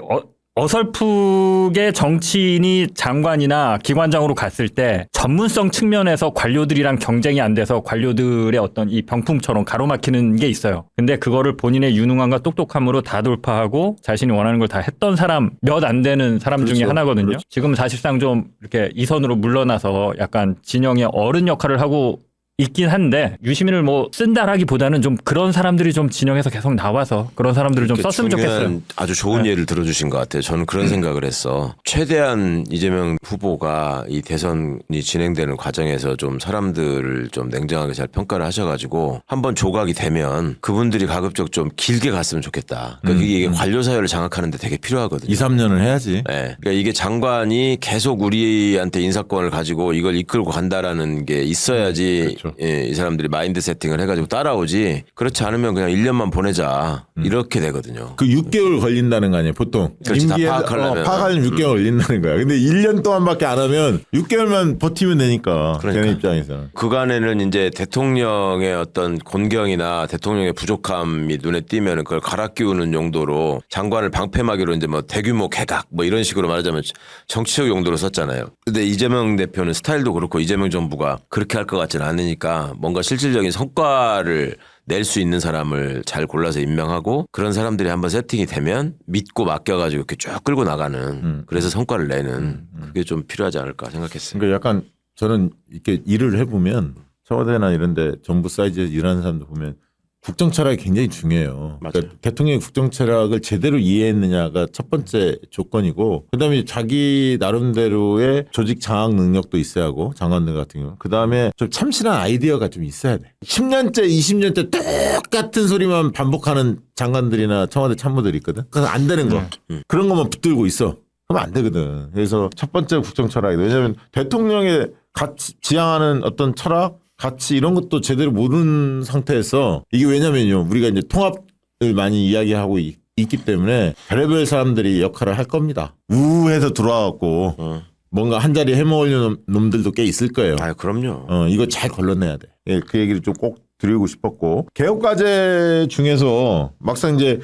어설프게 정치인이 장관이나 기관장으로 갔을 때 전문성 측면에서 관료들이랑 경쟁이 안 돼서 관료들의 어떤 이 병풍처럼 가로막히는 게 있어요. 근데 그거를 본인의 유능함과 똑똑함으로 다 돌파하고 자신이 원하는 걸 다 했던 사람 몇 안 되는 사람 중에 하나거든요. 그렇죠. 지금 사실상 좀 이렇게 이선으로 물러나서 약간 진영의 어른 역할을 하고 있긴 한데 유시민을 뭐 쓴다라기보다는 좀 그런 사람들이 좀 진영에서 계속 나와서 그런 사람들을 좀 썼으면 좋겠어요. 아주 좋은 예를 들어주신 것 같아요. 저는 그런 생각을 했어. 최대한 이재명 후보가 이 대선이 진행되는 과정에서 좀 사람들을 좀 냉정하게 잘 평가를 하셔가지고 한번 조각이 되면 그분들이 가급적 좀 길게 갔으면 좋겠다. 그러니까 이게 관료 사회를 장악하는데 되게 필요하거든요. 2, 3년을 해야지. 네. 그러니까 이게 장관이 계속 우리한테 인사권을 가지고 이걸 이끌고 간다라는 게 있어야지 그렇죠. 예, 이 사람들이 마인드 세팅을 해가지고 따라오지. 그렇지 않으면 그냥 1년만 보내자 이렇게 되거든요. 그 6개월 걸린다는 거 아니에요, 보통. 그렇지, 다 파악하려면. 파악하려면 6개월 걸린다는 거야. 근데 1년 동안밖에 안 하면 6개월만 버티면 되니까. 그러니까. 걔네 입장에서는. 그간에는 이제 대통령의 어떤 곤경이나 대통령의 부족함이 눈에 띄면 그걸 갈아 끼우는 용도로 장관을 방패막이로 이제 뭐 대규모 개각 뭐 이런 식으로 말하자면 정치적 용도로 썼잖아요. 근데 이재명 대표는 스타일도 그렇고 이재명 정부가 그렇게 할 것 같지는 않으니까 뭔가 실질적인 성과를 낼 수 있는 사람을 잘 골라서 임명하고 그런 사람들이 한번 세팅이 되면 믿고 맡겨가지고 이렇게 쭉 끌고 나가는 그래서 성과를 내는 그게 좀 필요하지 않을까 생각했어요. 그러니까 약간 저는 이렇게 일을 해보면 청와대나 이런데 정부 사이즈에서 일하는 사람들 보면 국정 철학이 굉장히 중요해요. 그러니까 대통령이 국정 철학을 제대로 이해했느냐가 첫 번째 조건이고, 그다음에 자기 나름대로의 조직 장악 능력도 있어야 하고, 장관들 같은 경우. 그다음에 좀 참신한 아이디어가 좀 있어야 돼. 10년째, 20년째 똑같은 소리만 반복하는 장관들이나 청와대 참모들이 있거든. 그래서 안 되는 거. 그런 것만 붙들고 있어. 그러면 안 되거든. 그래서 첫 번째 국정 철학이다. 왜냐하면 대통령의 같이 지향하는 어떤 철학, 가치 이런 것도 제대로 모르는 상태에서, 이게 왜냐면요, 우리가 이제 통합을 많이 이야기하고 있기 때문에 별의별 사람들이 역할을 할 겁니다. 우해서 들어와갖고 뭔가 한 자리 해먹으려는 놈들도 꽤 있을 거예요. 아, 그럼요. 이거 잘 걸러내야 돼. 예, 그 얘기를 좀 꼭 드리고 싶었고, 개혁과제 중에서 막상 이제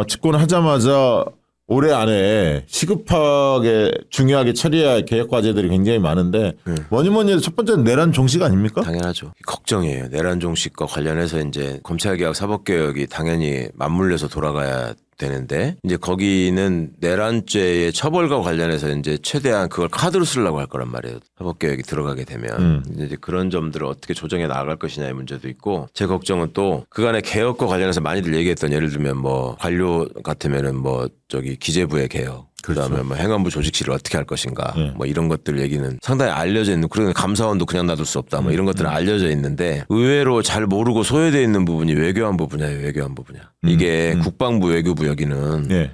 집권하자마자 올해 안에 시급하게 중요하게 처리해야 할 개혁 과제들이 굉장히 많은데 뭐니 해도 첫 번째는 내란 종식 아닙니까? 당연하죠. 걱정이에요. 내란 종식과 관련해서 이제 검찰개혁, 사법개혁이 당연히 맞물려서 돌아가야 되는데 이제 거기는 내란죄의 처벌과 관련해서 이제 최대한 그걸 카드로 쓰려고 할 거란 말이에요. 사법개혁이 들어가게 되면 이제 그런 점들을 어떻게 조정해 나갈 것이냐의 문제도 있고, 제 걱정은 또 그간의 개혁과 관련해서 많이들 얘기했던, 예를 들면 뭐 관료 같으면은 뭐 저기 기재부의 개혁, 그다음에 뭐 행안부 조직실을 어떻게 할 것인가, 뭐 이런 것들 얘기는 상당히 알려져 있는, 그런 감사원도 그냥 놔둘 수 없다, 뭐 이런 것들은 알려져 있는데 의외로 잘 모르고 소외되어 있는 부분이 외교안보 분야예요. 외교안보 분야. 이게 국방부, 외교부 여기는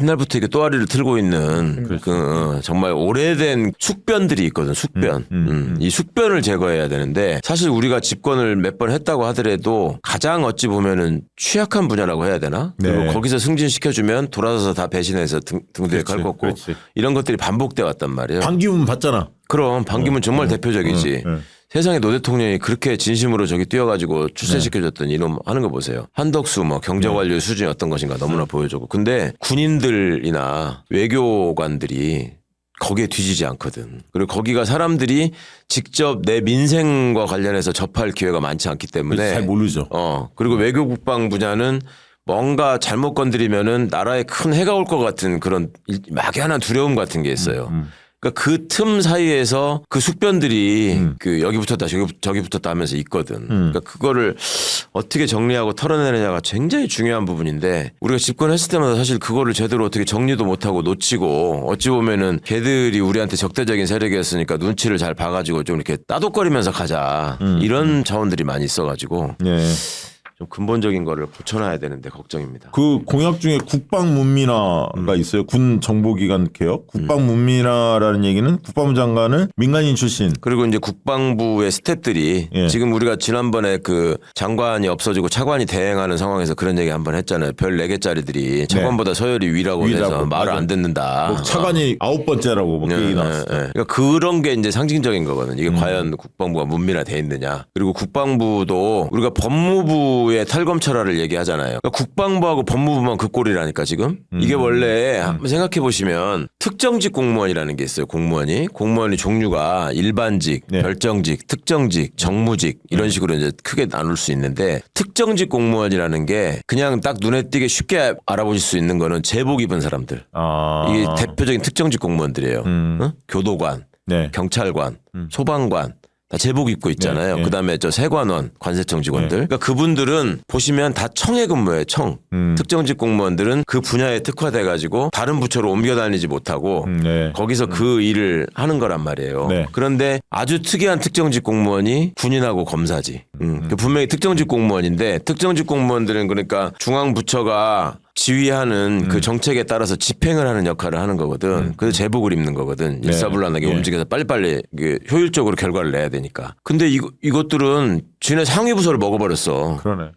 옛날부터 이게 또아리를 틀고 있는 정말 오래된 숙변들이 있거든. 숙변. 이 숙변을 제거해야 되는데, 사실 우리가 집권을 몇 번 했다고 하더라도 가장 어찌 보면은 취약한 분야라고 해야 되나? 그리고 거기서 승진시켜주면 돌아서서 다 배신해서 등대에 걸었고, 이런 것들이 반복돼 왔단 말이에요. 반기문 봤잖아. 그럼 반기문 정말 대표적이지. 세상에 노 대통령이 그렇게 진심으로 저기 뛰어가지고 출세시켜줬던 이놈 하는 거 보세요. 한덕수 뭐 경제관료 수준이 어떤 것인가 너무나 보여주고. 근데 군인들이나 외교관들이 거기에 뒤지지 않거든. 그리고 거기가 사람들이 직접 내 민생과 관련해서 접할 기회가 많지 않기 때문에 잘 모르죠. 그리고 외교 국방 분야는 뭔가 잘못 건드리면은 나라에 큰 해가 올 것 같은 그런 막연한 두려움 같은 게 있어요. 그러니까 그 틈 사이에서 그 숙변들이 그 여기 붙었다 저기 붙었다 하면서 있거든. 그러니까 그거를 어떻게 정리하고 털어내느냐가 굉장히 중요한 부분인데, 우리가 집권했을 때마다 사실 그거를 제대로 어떻게 정리도 못하고 놓치고, 어찌 보면은 걔들이 우리한테 적대적인 세력이었으니까 눈치를 잘 봐가지고 좀 이렇게 따독거리면서 가자, 이런 자원들이 많이 있어가지고 좀 근본적인 거를 고쳐놔야 되는데 걱정입니다. 그 공약 중에 국방문민화가 있어요. 군 정보기관 개혁. 국방문민화라는 얘기는 국방부 장관은 민간인 출신. 그리고 이제 국방부의 스태프들이 지금 우리가 지난번에 그 장관이 없어지고 차관이 대행하는 상황에서 그런 얘기 한번 했잖아요. 별 4개짜리들이 차관보다 서열이 위라고 해서 말을 안 듣는다. 뭐 차관이 9번째라고 뭐 얘기 나왔어요. 그러니까 그런 게 이제 상징적인 거거든. 이게 과연 국방부가 문민화돼 있느냐. 그리고 국방부도 우리가 법무부의 탈검찰화를 얘기하잖아요. 그러니까 국방부하고 법무부만 그 꼴이라니까 지금. 이게 원래 한번 생각해 보시면 특정직 공무원이라는 게 있어요. 공무원이 종류가 일반직, 별정직, 특정직, 정무직 이런 식으로 이제 크게 나눌 수 있는데, 특정직 공무원이라는 게 그냥 딱 눈에 띄게 쉽게 알아보실 수 있는 거는 제복 입은 사람들. 이게 대표적인 특정직 공무원들이에요. 교도관, 경찰관, 소방관. 다 제복 입고 있잖아요. 그다음에 저 세관원, 관세청 직원들. 그러니까 그분들은 보시면 다 청에 근무해요. 청. 특정직 공무원들은 그 분야에 특화돼 가지고 다른 부처로 옮겨 다니지 못하고 거기서 그 일을 하는 거란 말이에요. 그런데 아주 특이한 특정직 공무원이 군인하고 검사지. 분명히 특정직 공무원인데, 특정직 공무원들은 그러니까 중앙 부처가 지휘하는 그 정책에 따라서 집행을 하는 역할을 하는 거거든. 그래서 제복을 입는 거거든. 일사불란하게 움직여서 빨리빨리 효율적으로 결과를 내야 되니까. 근데 이것들은 지네 상위 부서를 먹어버렸어. 그러네.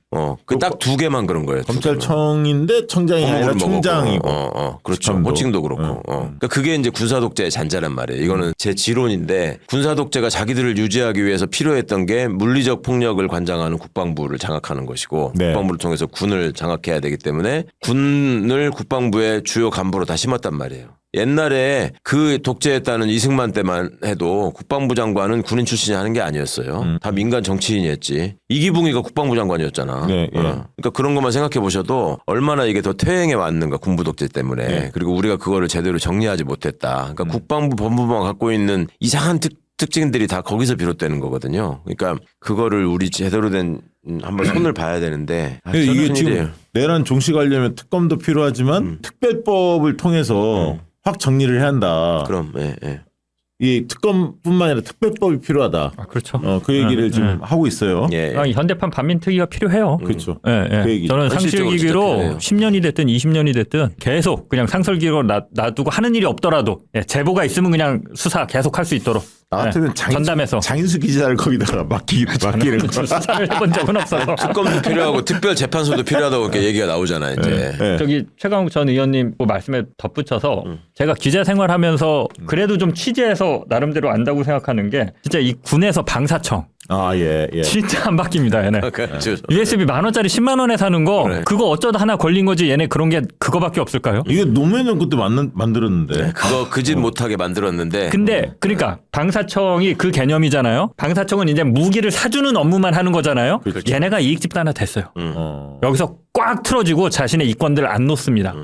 그 딱 2개만 그런 거예요. 검찰청인데 청장이 아니라 총장이고. 그렇죠. 호칭도 그렇고. 그러니까 그게 이제 군사 독재의 잔재란 말이에요. 이거는 제 지론인데, 군사 독재가 자기들을 유지하기 위해서 필요했던 게 물리적 폭력을 관장하는 국방부를 장악하는 것이고, 국방부를 통해서 군을 장악해야 되기 때문에 군을 국방부의 주요 간부로 다 심었단 말이에요. 옛날에 그 독재했다는 이승만 때만 해도 국방부 장관은 군인 출신이 하는 게 아니었어요. 다 민간 정치인이었지. 이기붕이가 국방부 장관이었잖아. 네, 예. 그러니까 그런 것만 생각해 보셔도 얼마나 이게 더 퇴행해 왔는가 군부 독재 때문에. 네. 그리고 우리가 그거를 제대로 정리하지 못했다. 그러니까 국방부 법무부가 갖고 있는 이상한 특징들이 다 거기서 비롯되는 거거든요. 그러니까 그거를 우리 제대로 된 한번 손을 봐야 되는데. 근데 이게 지금 내란 종식하려면 특검도 필요하지만 특별법을 통해서 확 정리를 해야 한다. 그럼 예. 이 특검뿐만 아니라 특별법이 필요하다. 그렇죠. 그 얘기를 지금 하고 있어요. 예. 아, 현대판 반민특위가 필요해요. 그렇죠. 예, 예. 그 얘기죠. 저는 현실적으로 진짜 상실기기로 필요해요. 10년이 됐든 20년이 됐든 계속 그냥 상설기로 놔두고 하는 일이 없더라도 제보가 있으면 그냥 수사 계속 할 수 있도록. 나 같으면 전담해서. 장인수 기자를 거기다가 맡기는 거. 수사를 해본 적은 없어서. 특검도 필요하고 특별 재판소도 필요하다고 이렇게 얘기가 나오잖아 이제. 네. 저기 최강욱 전 의원님 그 말씀에 덧붙여서 제가 기자 생활하면서 그래도 좀 취재해서 나름대로 안다고 생각하는 게 진짜 이 군에서 방사청 아, 예. 진짜 안 바뀝니다 얘네. 그렇죠. USB 10,000원짜리 10만 원에 사는 거 그래. 그거 어쩌다 하나 걸린 거지 얘네 그런 게 그거밖에 없을까요? 이게 노무현은 그때 만들었는데. 그거 그 짓 못하게 만들었는데. 근데 그러니까 방사청이 그 개념이잖아요. 방사청은 이제 무기를 사주는 업무만 하는 거잖아요. 그렇죠. 얘네가 이익 집단 하나 됐어요. 여기서 꽉 틀어지고 자신의 이권들을 안 놓습니다.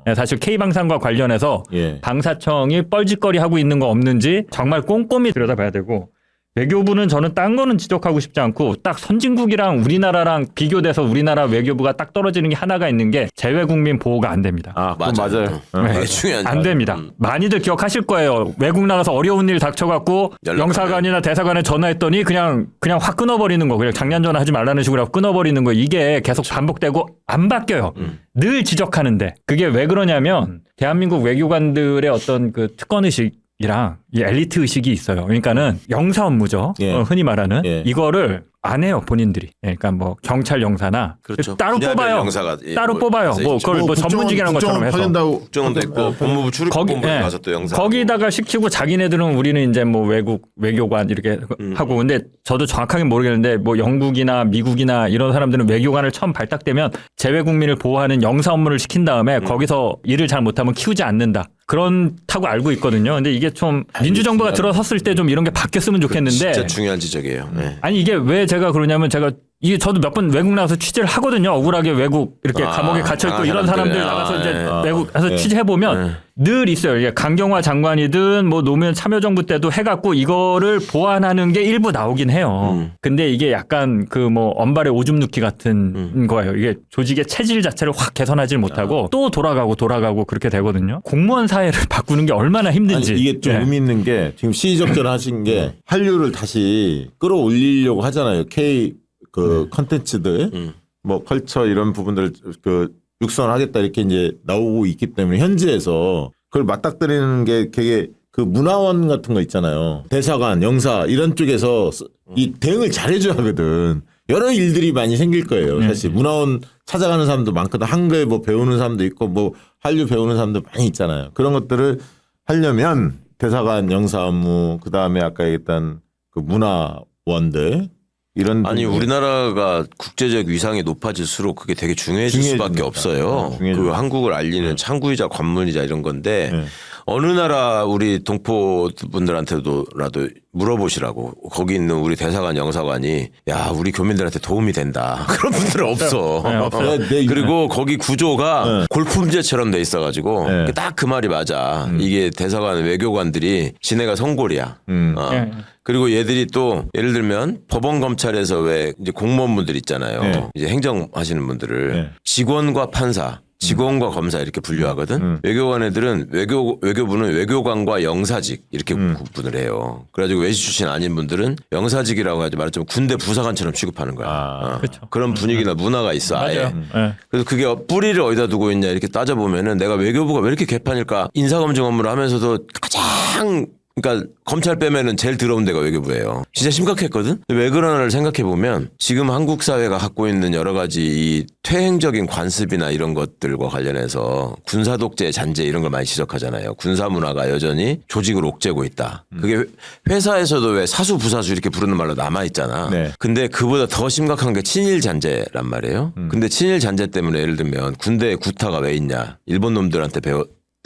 네, 사실 K방산과 관련해서 예. 방사청이 뻘짓거리 하고 있는 거 없는지 정말 꼼꼼히 들여다봐야 되고 외교부는 저는 딴 거는 지적하고 싶지 않고 딱 선진국이랑 우리나라랑 비교돼서 우리나라 외교부가 딱 떨어지는 게 하나가 있는 게 재외국민 보호가 안 됩니다. 아, 그건 맞아요. 그게 중요한. 안 됩니다. 많이들 기억하실 거예요. 외국 나가서 어려운 일 닥쳐갖고 연락하면. 영사관이나 대사관에 전화했더니 그냥 확 끊어버리는 거. 그냥 장난 전화하지 말라는 식으로 하고 끊어버리는 거. 이게 계속 반복되고 안 바뀌어요. 늘 지적하는데 그게 왜 그러냐면 대한민국 외교관들의 어떤 그 특권의식 이랑 이 엘리트 의식이 있어요. 그러니까는 영사 업무죠. 예. 흔히 말하는 예. 이거를 안 해요 본인들이. 그러니까 뭐 경찰 영사나 그렇죠. 따로 분야별 뽑아요. 영사가 따로 뭐 뽑아요. 있어요. 뭐 그걸 뭐 전문직이라는 것처럼 해서. 국정원도 있고 법무부 출입본부에 예. 가서 또 영사. 거기다가 시키고 자기네들은 우리는 이제 뭐 외교관 이렇게 하고 근데 저도 정확하게 모르겠는데 뭐 영국이나 미국이나 이런 사람들은 외교관을 처음 발탁되면 재외국민을 보호하는 영사 업무를 시킨 다음에 거기서 일을 잘 못하면 키우지 않는다. 그렇다고 알고 있거든요. 근데 이게 좀 민주정부가 들어섰을 때 좀 이런 게 바뀌었으면 좋겠는데 진짜 중요한 지적이에요. 네. 아니 이게 왜 제가 그러냐면 제가 이게 저도 몇 번 외국 나가서 취재를 하거든요. 억울하게 외국 이렇게 감옥에 갇혀 있고 이런 사람들 나가서 이제 외국 가서 취재해 보면 늘 있어요. 이게 강경화 장관이든 뭐 노무현 참여정부 때도 해갖고 이거를 보완하는 게 일부 나오긴 해요. 근데 이게 약간 그 뭐 언발의 오줌 눕기 같은 거예요. 이게 조직의 체질 자체를 확 개선하지 못하고 또 돌아가고 그렇게 되거든요. 공무원 사회를 바꾸는 게 얼마나 힘든지. 아니, 이게 좀 예. 의미 있는 게 지금 시의적절 하신 게 한류를 다시 끌어올리려고 하잖아요. K 그 컨텐츠들 뭐 컬처 이런 부분들 그 육성하겠다 이렇게 이제 나오고 있기 때문에 현지에서 그걸 맞닥뜨리는 게 되게 그 문화원 같은 거 있잖아요. 대사관, 영사 이런 쪽에서 이 대응을 잘해줘야 하거든. 여러 일들이 많이 생길 거예요. 사실 문화원 찾아가는 사람도 많거든. 한글 뭐 배우는 사람도 있고 뭐 한류 배우는 사람도 많이 있잖아요. 그런 것들을 하려면 대사관, 영사 업무 그다음에 아까 얘기했던 그 문화원들 이런 아니 부분들. 우리나라가 국제적 위상이 높아질수록 그게 되게 중요해질 수밖에 중요해집니다. 없어요. 중요해집니다. 그 한국을 알리는 창구이자 관문이자 이런 건데 네. 어느 나라 우리 동포 분들한테도라도 물어보시라고 거기 있는 우리 대사관 영사관이 야 우리 교민들한테 도움이 된다 그런 분들은 없어. 네, 없어요. 그리고 거기 구조가 골품제처럼 돼 있어가지고 네. 딱 그 말이 맞아. 이게 대사관 외교관들이 지네가 성골이야. 네. 그리고 얘들이 또 예를 들면 법원 검찰에서 왜 이제 공무원분들 있잖아요. 네. 이제 행정하시는 분들을 네. 직원과 판사, 직원과 검사 이렇게 분류하거든. 외교관 애들은 외교부는 외교관과 영사직 이렇게 구분을 해요. 그래가지고 외시 출신 아닌 분들은 영사직이라고 하지 말하자면 군대 부사관처럼 취급하는 거야. 그렇죠. 그런 분위기나 문화가 있어. 아예. 맞아요. 네. 그래서 그게 뿌리를 어디다 두고 있냐 이렇게 따져보면은 내가 외교부가 왜 이렇게 개판일까 인사검증 업무를 하면서도 가장 그러니까 검찰 빼면은 제일 더러운 데가 외교부예요. 진짜 심각했거든. 근데 왜 그러나를 생각해 보면 지금 한국 사회가 갖고 있는 여러 가지 이 퇴행적인 관습이나 이런 것들과 관련해서 군사 독재, 잔재 이런 걸 많이 지적하잖아요. 군사 문화가 여전히 조직을 옥죄고 있다. 그게 회사에서도 왜 사수 부사수 이렇게 부르는 말로 남아 있잖아. 네. 근데 그보다 더 심각한 게 친일 잔재란 말이에요. 근데 친일 잔재 때문에 예를 들면 군대에 구타가 왜 있냐? 일본 놈들한테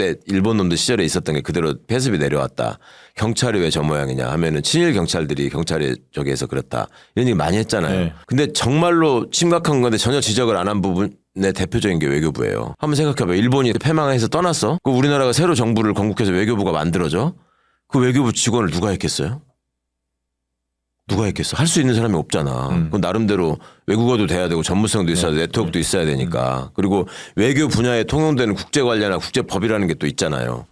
그때 일본 놈들 시절에 있었던 게 그대로 폐습이 내려왔다. 경찰이 왜 저 모양이냐 하면은 친일 경찰들이 경찰이 저기에서 그랬다. 이런 얘기 많이 했잖아요. 네. 근데 정말로 심각한 건데 전혀 지적을 안 한 부분의 대표적인 게 외교부예요. 한번 생각해봐요. 일본이 패망해서 떠났어. 그 우리나라가 새로 정부를 건국해서 외교부가 만들어져. 그 외교부 직원을 누가 했겠어요? 누가 했겠어? 할 수 있는 사람이 없잖아. 그건 나름대로 외국어도 돼야 되고 전문성도 있어야 돼, 네트워크도 있어야 되니까. 그리고 외교 분야에 통용되는 국제 관련이나 국제법이라는 게 또 있잖아요.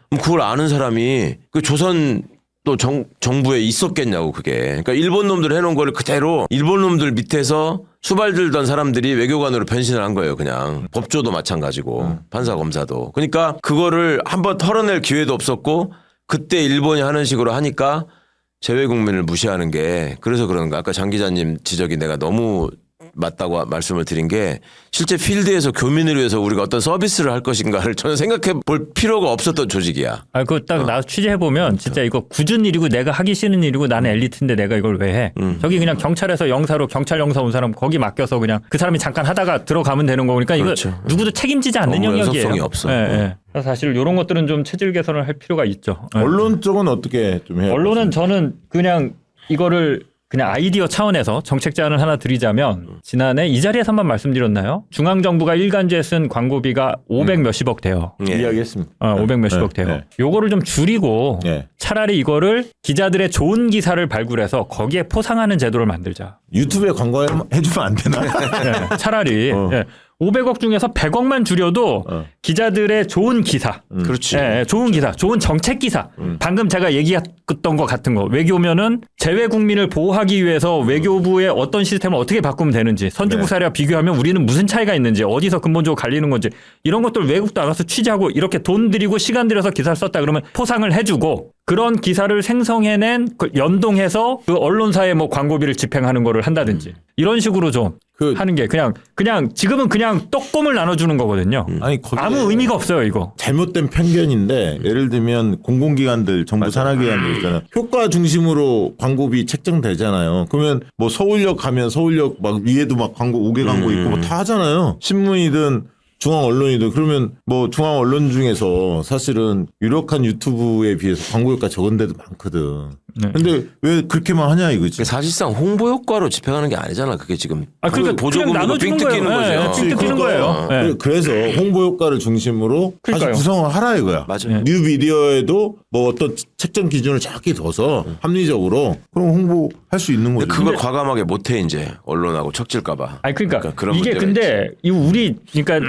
그럼 그걸 아는 사람이 그 조선 또 정부에 있었겠냐고 그게. 그러니까 일본 놈들 해놓은 거를 그대로 일본 놈들 밑에서 수발 들던 사람들이 외교관으로 변신을 한 거예요. 그냥 법조도 마찬가지고 판사 검사도. 그러니까 그거를 한번 털어낼 기회도 없었고 그때 일본이 하는 식으로 하니까 재외국민을 무시하는 게 그래서 그런가. 아까 장 기자님 지적이 내가 너무 맞다고 말씀을 드린 게 실제 필드에서 교민을 위해서 우리가 어떤 서비스를 할 것인가를 전혀 생각해 볼 필요가 없었던 조직이야. 아, 그거 딱 나 취재해보면 진짜 이거 굳은 일이고 내가 하기 싫은 일이고 나는 엘리트인데 내가 이걸 왜 해. 저기 그냥 경찰에서 영사로 경찰 영사 온 사람 거기 맡겨서 그냥 그 사람이 잠깐 하다가 들어가면 되는 거니까 그렇죠. 이거 누구도 책임지지 않는 너무 영역이에요. 연속성이 없어. 예, 예. 그래서 사실 이런 것들은 좀 체질 개선을 할 필요가 있죠. 예. 언론 쪽은 어떻게 좀 해요? 언론은 저는 그냥 이거를 그냥 아이디어 차원에서 정책 제안을 하나 드리자면 지난해 이 자리에서 한번 말씀드렸나요? 중앙정부가 일간지에 쓴 광고비가 500 몇십억 돼요. 예. 이야기했습니다. 500 몇십억 돼요. 네. 요거를 좀 줄이고 네. 차라리 이거를 기자들의 좋은 기사를 발굴해서 거기에 포상하는 제도를 만들자. 유튜브에 광고 해주면 안 되나? 네, 차라리 예. 500억 중에서 100억만 줄여도 기자들의 좋은 기사, 그렇지. 예, 좋은 기사, 좋은 정책 기사. 방금 제가 얘기했던 것 같은 거. 외교면은 재외 국민을 보호하기 위해서 외교부의 어떤 시스템을 어떻게 바꾸면 되는지, 선진국 네. 사례와 비교하면 우리는 무슨 차이가 있는지, 어디서 근본적으로 갈리는 건지 이런 것들 외국도 알아서 취재하고 이렇게 돈 들이고 시간 들여서 기사를 썼다 그러면 포상을 해주고 그런 기사를 생성해낸 연동해서 그 언론사의 뭐 광고비를 집행하는 거를 한다든지 이런 식으로 좀 하는 게 그냥 지금은 그냥 떡곰을 나눠주는 거거든요. 아니 거기에 아무 의미가 없어요 이거. 잘못된 편견인데 예를 들면 공공기관들 정부 산하기관들 있잖아요. 효과 중심으로 광고비 책정되잖아요. 그러면 뭐 서울역 가면 서울역 막 위에도 막 광고 5개 광고 있고 뭐 다 하잖아요. 신문이든 중앙 언론이든 그러면 뭐 중앙 언론 중에서 사실은 유력한 유튜브에 비해서 광고 효과 적은 데도 많거든. 네. 근데 왜 그렇게만 하냐 이거지. 사실상 홍보 효과로 집행하는 게 아니잖아. 그게 지금. 그러니까 보조금으로 그냥 삥 나눠주는 뜯기는 거예요. 거죠. 삥 뜯기는 거예요. 네. 그래서 홍보 효과를 중심으로 다시 그러니까요. 구성을 하라 이거야. 맞아요. 뉴미디어에도 뭐 어떤 책정 기준을 정확히 둬서 합리적으로 그럼 홍보할 수 있는 거죠. 그걸 과감하게 못해 이제 언론하고 척질까봐. 아니 그러니까 그런 이게 문제가 근데 이 우리 그러니까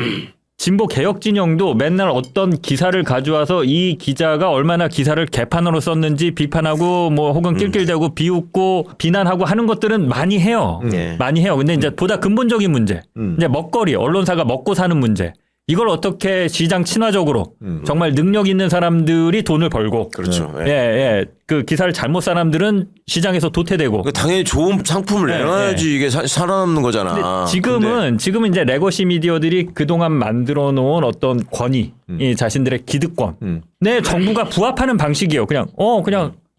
진보 개혁 진영도 맨날 어떤 기사를 가져와서 이 기자가 얼마나 기사를 개판으로 썼는지 비판하고 뭐 혹은 낄낄대고 비웃고 비난하고 하는 것들은 많이 해요. 네. 많이 해요. 근데 이제 보다 근본적인 문제, 이제 먹거리, 언론사가 먹고 사는 문제. 이걸 어떻게 시장 친화적으로 정말 능력 있는 사람들이 돈을 벌고 그렇죠. 예. 예. 그 기사를 잘못 사람들은 시장에서 도태되고 그러니까 당연히 좋은 상품을 네, 내놔야지 이게 살아남는 거잖아. 지금은 이제 레거시 미디어들이 그동안 만들어 놓은 어떤 권위, 이 자신들의 기득권, 내 정부가 부합하는 방식이에요. 그냥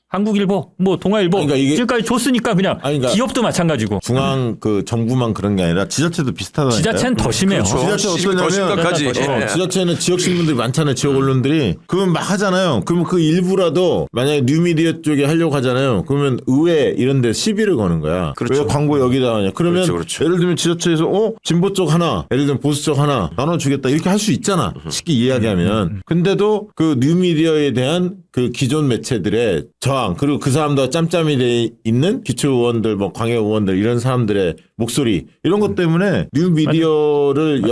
한국일보, 뭐 동아일보 그러니까 이게- 지금까지 줬으니까 그냥 아니, 그러니까 기업도 마찬가지고. 중앙 그 정부만 그런 게 아니라 지자체도 비슷하다니까요. 지자체는 더 심해요. 그렇죠. 지자체 더 어떠냐면 심각하지. 예. 지자체는 지역 신문들이 많잖아요. 지역 언론들이. 그러면 막 하잖아요. 그러면 그 일부라도 만약에 뉴미디어 쪽에 하려고 하잖아요. 그러면 의회 이런 데 시비를 거는 거야. 그렇죠. 왜 광고 여기다 하냐. 그러면 그렇죠. 예를 들면 지자체에서 진보 쪽 하나 예를 들면 보수 쪽 하나 나눠주겠다 이렇게 할 수 있잖아. 쉽게 이야기하면. 근데도 그 뉴미디어에 대한 그 기존 매체들의 저항 그리고 그 사람들 짬짬이 돼 있는 기초 의원들 뭐 광역 의원들 이런 사람들의 목소리 이런 것 때문에 뉴미디어를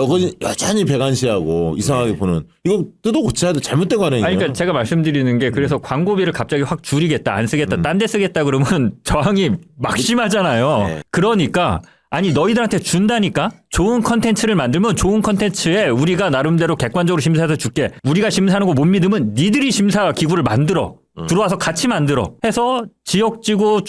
여전히 배관시하고 이상하게 보는 이거 뜯어 고쳐야 돼. 잘못된 관행이에요. 아니, 그러니까 제가 말씀드리는 게 그래서 광고비를 갑자기 확 줄이겠다, 안 쓰겠다, 딴 데 쓰겠다 그러면 저항이 막심하잖아요. 네. 그러니까 아니 너희들한테 준다니까 좋은 컨텐츠를 만들면 좋은 컨텐츠에 우리가 나름대로 객관적으로 심사해서 줄게. 우리가 심사하는 거 못 믿으면 니들이 심사 기구를 만들어. 들어와서 같이 만들어. 해서 지역지구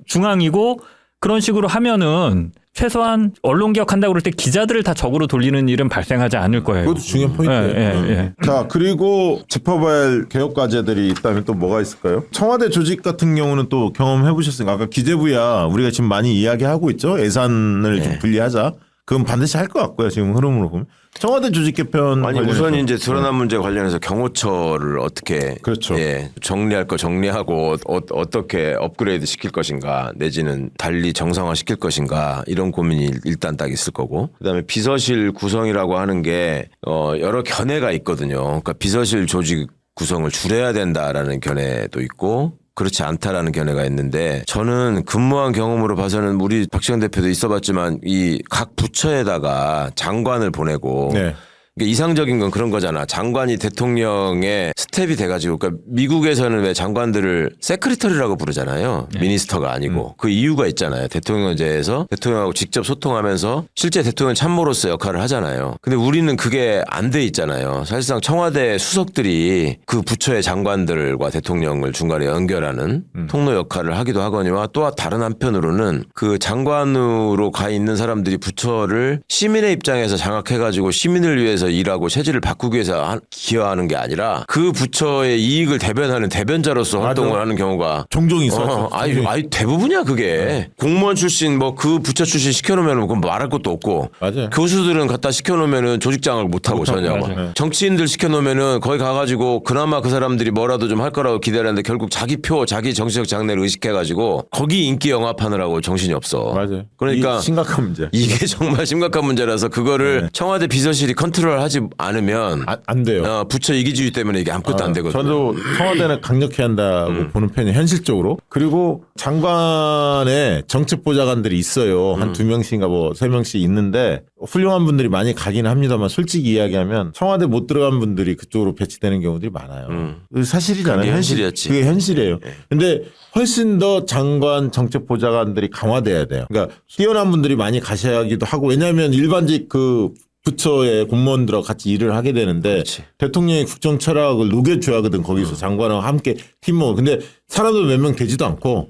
중앙이고 그런 식으로 하면은 최소한 언론 개혁한다고 그럴 때 기자들을 다 적으로 돌리는 일은 발생하지 않을 거예요. 그것도 중요한 포인트예요. 예. 자, 그리고 짚어봐야 할 개혁 과제들이 있다면 또 뭐가 있을까요? 청와대 조직 같은 경우는 또 경험해 보셨으니까 아까 기재부야 우리가 지금 많이 이야기하고 있죠. 예산을 좀 분리하자. 그건 반드시 할 것 같고요. 지금 흐름으로 보면. 청와대 조직 개편 아니 관련해서. 우선 이제 드러난 문제 관련해서 경호처를 어떻게 그렇죠. 예, 정리할 거 정리하고 어떻게 업그레이드 시킬 것인가 내지는 달리 정상화 시킬 것인가 이런 고민이 일단 딱 있을 거고 그다음에 비서실 구성이라고 하는 게 여러 견해가 있거든요. 그러니까 비서실 조직 구성을 줄여야 된다라는 견해도 있고 그렇지 않다라는 견해가 있는데 저는 근무한 경험으로 봐서는 우리 박시영 대표도 있어봤지만 이 각 부처에다가 장관을 보내고 네. 그러니까 이상적인 건 그런 거잖아. 장관이 대통령의 스텝이 돼가지고 그러니까 미국에서는 왜 장관들을 세크리터리라고 부르잖아요. 미니스터가 아니고 그 이유가 있잖아요. 대통령제에서 대통령하고 직접 소통하면서 실제 대통령 참모로서 역할을 하잖아요. 근데 우리는 그게 안 돼 있잖아요. 사실상 청와대 수석들이 그 부처의 장관들과 대통령을 중간에 연결하는 통로 역할을 하기도 하거니와 또 다른 한편으로는 그 장관으로 가 있는 사람들이 부처를 시민의 입장에서 장악해가지고 시민을 위해서 일하고 체질을 바꾸기 위해서 기여하는 게 아니라 그 부처의 이익을 대변하는 대변자로서 활동을 하는 경우가 종종 있어. 아니 대부분이야 그게. 공무원 출신 뭐 그 부처 출신 시켜놓으면 그건 말할 것도 없고. 맞아요. 교수들은 갖다 시켜놓으면은 조직장을 못하고 전혀. 맞아요. 정치인들 시켜놓으면은 거기 가가지고 그나마 그 사람들이 뭐라도 좀 할 거라고 기대하는데 결국 자기 표 자기 정치적 장래를 의식해가지고 거기 인기 영합하느라고 정신이 없어. 맞아요. 그러니까 심각한 문제. 이게 정말 심각한 문제라서 그거를 청와대 비서실이 컨트롤하지 않으면 안 돼요. 부처 이기주의 때문에 이게 아무것도 안 되거든요. 저도 청와대는 강력히 한다고 보는 편이 현실적으로. 그리고 장관의 정책 보좌관들이 있어요. 한 2명씩인가 뭐 3명씩 있는데 훌륭한 분들이 많이 가긴 합니다만 솔직히 이야기하면 청와대 못 들어간 분들이 그쪽으로 배치되는 경우들이 많아요. 사실이잖아요. 그게 현실이었지. 그게 현실이에요. 근데 훨씬 더 장관 정책 보좌관들이 강화돼야 돼요. 그러니까 뛰어난 분들이 많이 가셔야기도 하고 왜냐하면 일반직 그 부처의 공무원들하고 같이 일을 하게 되는데 그렇지. 대통령의 국정 철학을 녹여줘야 하거든 거기서 장관하고 함께 팀워크. 근데 사람도 몇 명 되지도 않고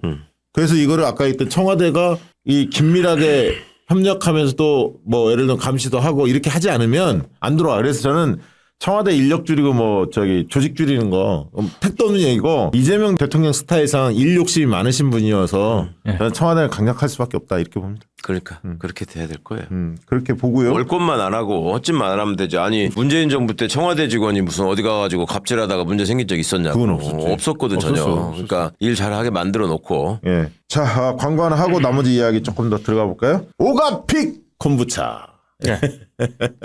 그래서 이거를 아까 했던 청와대가 이 긴밀하게 협력하면서도 뭐 예를 들면 감시도 하고 이렇게 하지 않으면 안 들어와. 그래서 저는 청와대 인력 줄이고 뭐 저기 조직 줄이는 거 택도 없는 얘기고 이재명 대통령 스타일상 일 욕심이 많으신 분이어서 저는 청와대는 강력할 수밖에 없다 이렇게 봅니다. 그러니까 그렇게 돼야 될 거예요. 그렇게 보고요. 올 것만 안 하고 어찌만 안 하면 되지. 아니 문재인 정부 때 청와대 직원이 무슨 어디 가가지고 갑질하다가 문제 생긴 적 있었냐고. 그건 없었지. 없었거든 전혀. 없었어. 그러니까 일 잘하게 만들어 놓고. 예. 자, 광고 하나 하고 나머지 이야기 조금 더 들어가 볼까요? 오가픽 콤부차. 네.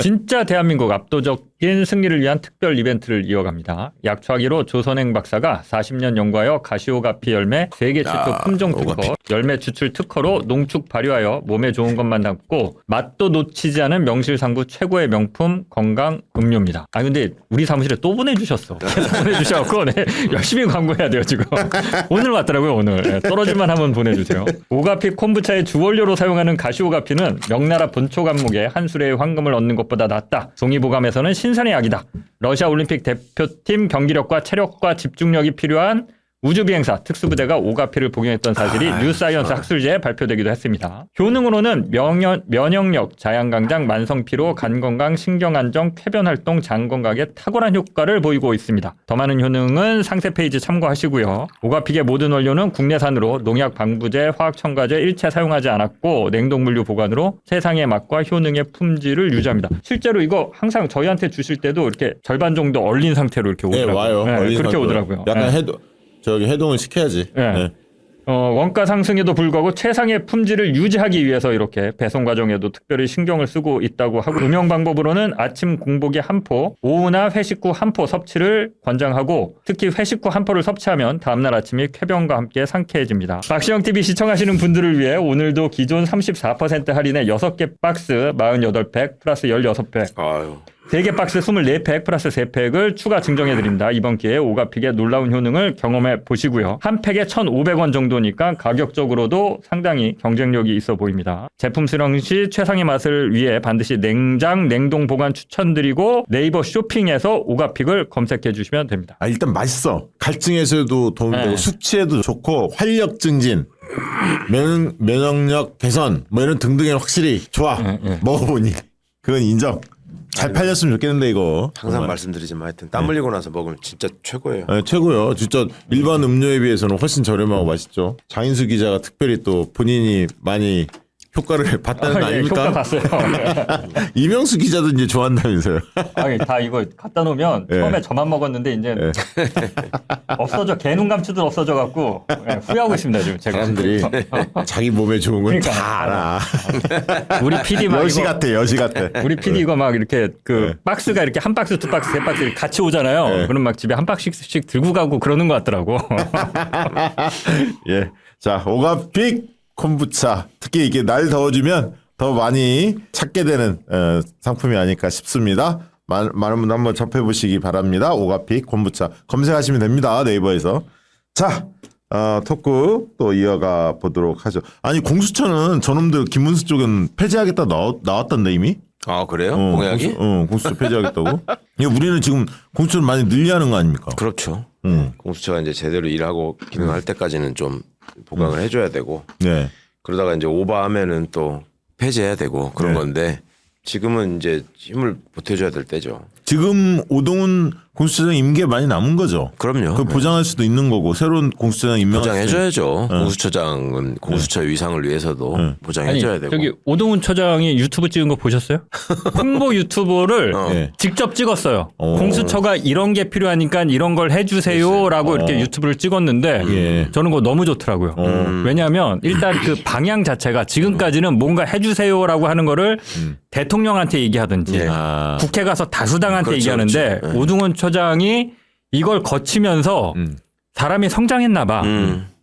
진짜 대한민국 압도적인 승리를 위한 특별 이벤트를 이어갑니다. 약초하기로 조선행 박사가 40년 연구하여 가시오가피 열매 세계 최초 품종 특허, 열매 추출 특허로 농축 발효하여 몸에 좋은 것만 담고 맛도 놓치지 않은 명실상부 최고의 명품 건강 음료입니다. 아 근데 우리 사무실에 또 보내주셨어. 계속 보내주셔서 네, 열심히 광고해야 돼요 지금. 오늘 왔더라고요 오늘. 네, 떨어질만 하면 보내주세요. 오가피 콤부차의 주원료로 사용하는 가시오가피는 명나라 본초 감목에 한 수레의 황금을 얻는 것보다 낫다. 송이보감에서는 신선의 약이다. 러시아 올림픽 대표팀 경기력과 체력과 집중력이 필요한 우주비행사 특수부대가 오가피를 복용했던 사실이 뉴사이언스 학술지에 발표되기도 했습니다. 효능으로는 면역력, 자양강장, 만성피로, 간건강, 신경안정, 쾌변활동, 장건강에 탁월한 효과를 보이고 있습니다. 더 많은 효능은 상세 페이지 참고하시고요. 오가픽의 모든 원료는 국내산으로 농약, 방부제, 화학첨가제 일체 사용하지 않았고 냉동물류 보관으로 최상의 맛과 효능의 품질을 유지합니다. 실제로 이거 항상 저희한테 주실 때도 이렇게 절반 정도 얼린 상태로 이렇게 네, 오더라고요. 와요. 네, 얼린 그렇게 상태로. 오더라고요. 약간 네. 해동을 시켜야지. 네. 네. 원가 상승에도 불구하고 최상의 품질을 유지하기 위해서 이렇게 배송 과정에도 특별히 신경을 쓰고 있다고 하고 음용 방법으로는 아침 공복에 한 포, 오후나 회식 후 한 포 섭취를 권장하고 특히 회식 후 한 포를 섭취하면 다음날 아침이 쾌변과 함께 상쾌해집니다. 박시영TV 시청하시는 분들을 위해 오늘도 기존 34% 할인에 6개 박스 48팩 플러스 16팩 아유. 3개 박스 24팩 플러스 3팩을 추가 증정해드립니다. 이번 기회에 오가픽의 놀라운 효능을 경험해 보시고요. 한 팩에 1,500원 정도니까 가격적으로도 상당히 경쟁력이 있어 보입니다. 제품 수령 시 최상의 맛을 위해 반드시 냉장, 냉동 보관 추천드리고 네이버 쇼핑에서 오가픽을 검색해 주시면 됩니다. 아, 일단 맛있어. 갈증 해소에도 도움이 되고 숙취에도 좋고 활력 증진. 면역력 개선 뭐 이런 등등에 확실히 좋아. 먹어보니 그건 인정. 잘 팔렸으면 좋겠는데 이거 항상 정말. 말씀드리지만 하여튼 땀 흘리고 나서 먹으면 진짜 최고예요. 네, 최고요. 진짜 일반 음료에 비해서는 훨씬 저렴하고 맛있죠. 장인수 기자가 특별히 또 본인이 많이 효과를 봤다는 거 예, 아닙니까? 효과 봤어요. 이명수 기자도 이제 좋아한다면서요. 아니, 다 이거 갖다 놓으면 예. 처음에 저만 먹었는데 이제 없어져 개눈 감추듯 없어져 갖고 후회하고 있습니다 지금 제가. 사람들이 자기 몸에 좋은 건 그러니까. 다 알아. 우리 PD 막 여시 이거 같아, 여시 같아. 우리 PD 이거 막 이렇게 그 박스가 이렇게 한 박스 두 박스 세 박스 같이 오잖아요. 네. 그럼 막 집에 한 박스씩 들고 가고 그러는 것 같더라고. 예. 자, 오가픽 콤부차. 특히 이게 날 더워지면 더 많이 찾게 되는 상품이 아닐까 싶습니다. 많은 분 한번 접해보시기 바랍니다. 오가픽 콤부차. 검색하시면 됩니다. 네이버에서. 자, 토크 또 이어가 보도록 하죠. 아니, 공수처는 저놈들 김문수 쪽은 폐지하겠다 나왔던데 이미? 아 그래요? 공약이? 공수처 폐지하겠다고? 예, 우리는 지금 공수처를 많이 늘리하는 거 아닙니까? 그렇죠. 음. 공수처가 이제 제대로 일하고 기능할 때까지는 좀 보강을 해줘야 되고 네. 그러다가 이제 오버하면은 또 폐지해야 되고 그런 네. 건데 지금은 이제 힘을 보태줘야 될 때죠. 지금 오동훈 공수처장 임기가 많이 남은 거죠. 그럼요. 그 보장할 수도 있는 거고 새로운 공수처장 임명할 수도 보장해줘야죠. 공수처장은 공수처 위상을 위해서도 보장해줘야 되고. 저기 오동훈 처장이 유튜브 찍은 거 보셨어요? 홍보 유튜버를 네. 직접 찍었어요. 오. 공수처가 이런 게 필요하니까 이런 걸 해주세요라고 이렇게 유튜브를 찍었는데 예. 저는 그거 너무 좋더라고요. 왜냐하면 일단 그 방향 자체가 지금까지는 뭔가 해주세요라고 하는 거를 대통령한테 얘기하든지 예. 아. 국회 가서 다수당한테 그렇죠, 얘기하는데 그렇죠. 오동훈 처장이 이걸 거치면서 사람이 성장했나 봐.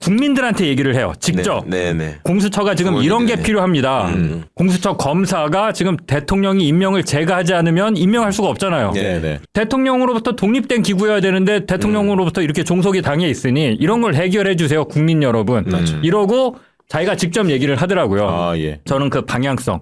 국민들한테 얘기를 해요. 직접. 네네. 공수처가 지금 그건 이런 게 이제, 필요합니다. 공수처 검사가 지금 대통령이 임명을 제가 하지 않으면 임명할 수가 없잖아요. 네, 네. 대통령으로부터 독립된 기구여야 되는데 대통령으로부터 이렇게 종속이 당해 있으니 이런 걸 해결해 주세요. 국민 여러분. 이러고 자기가 직접 얘기를 하더라고요. 아, 예. 저는 그 방향성.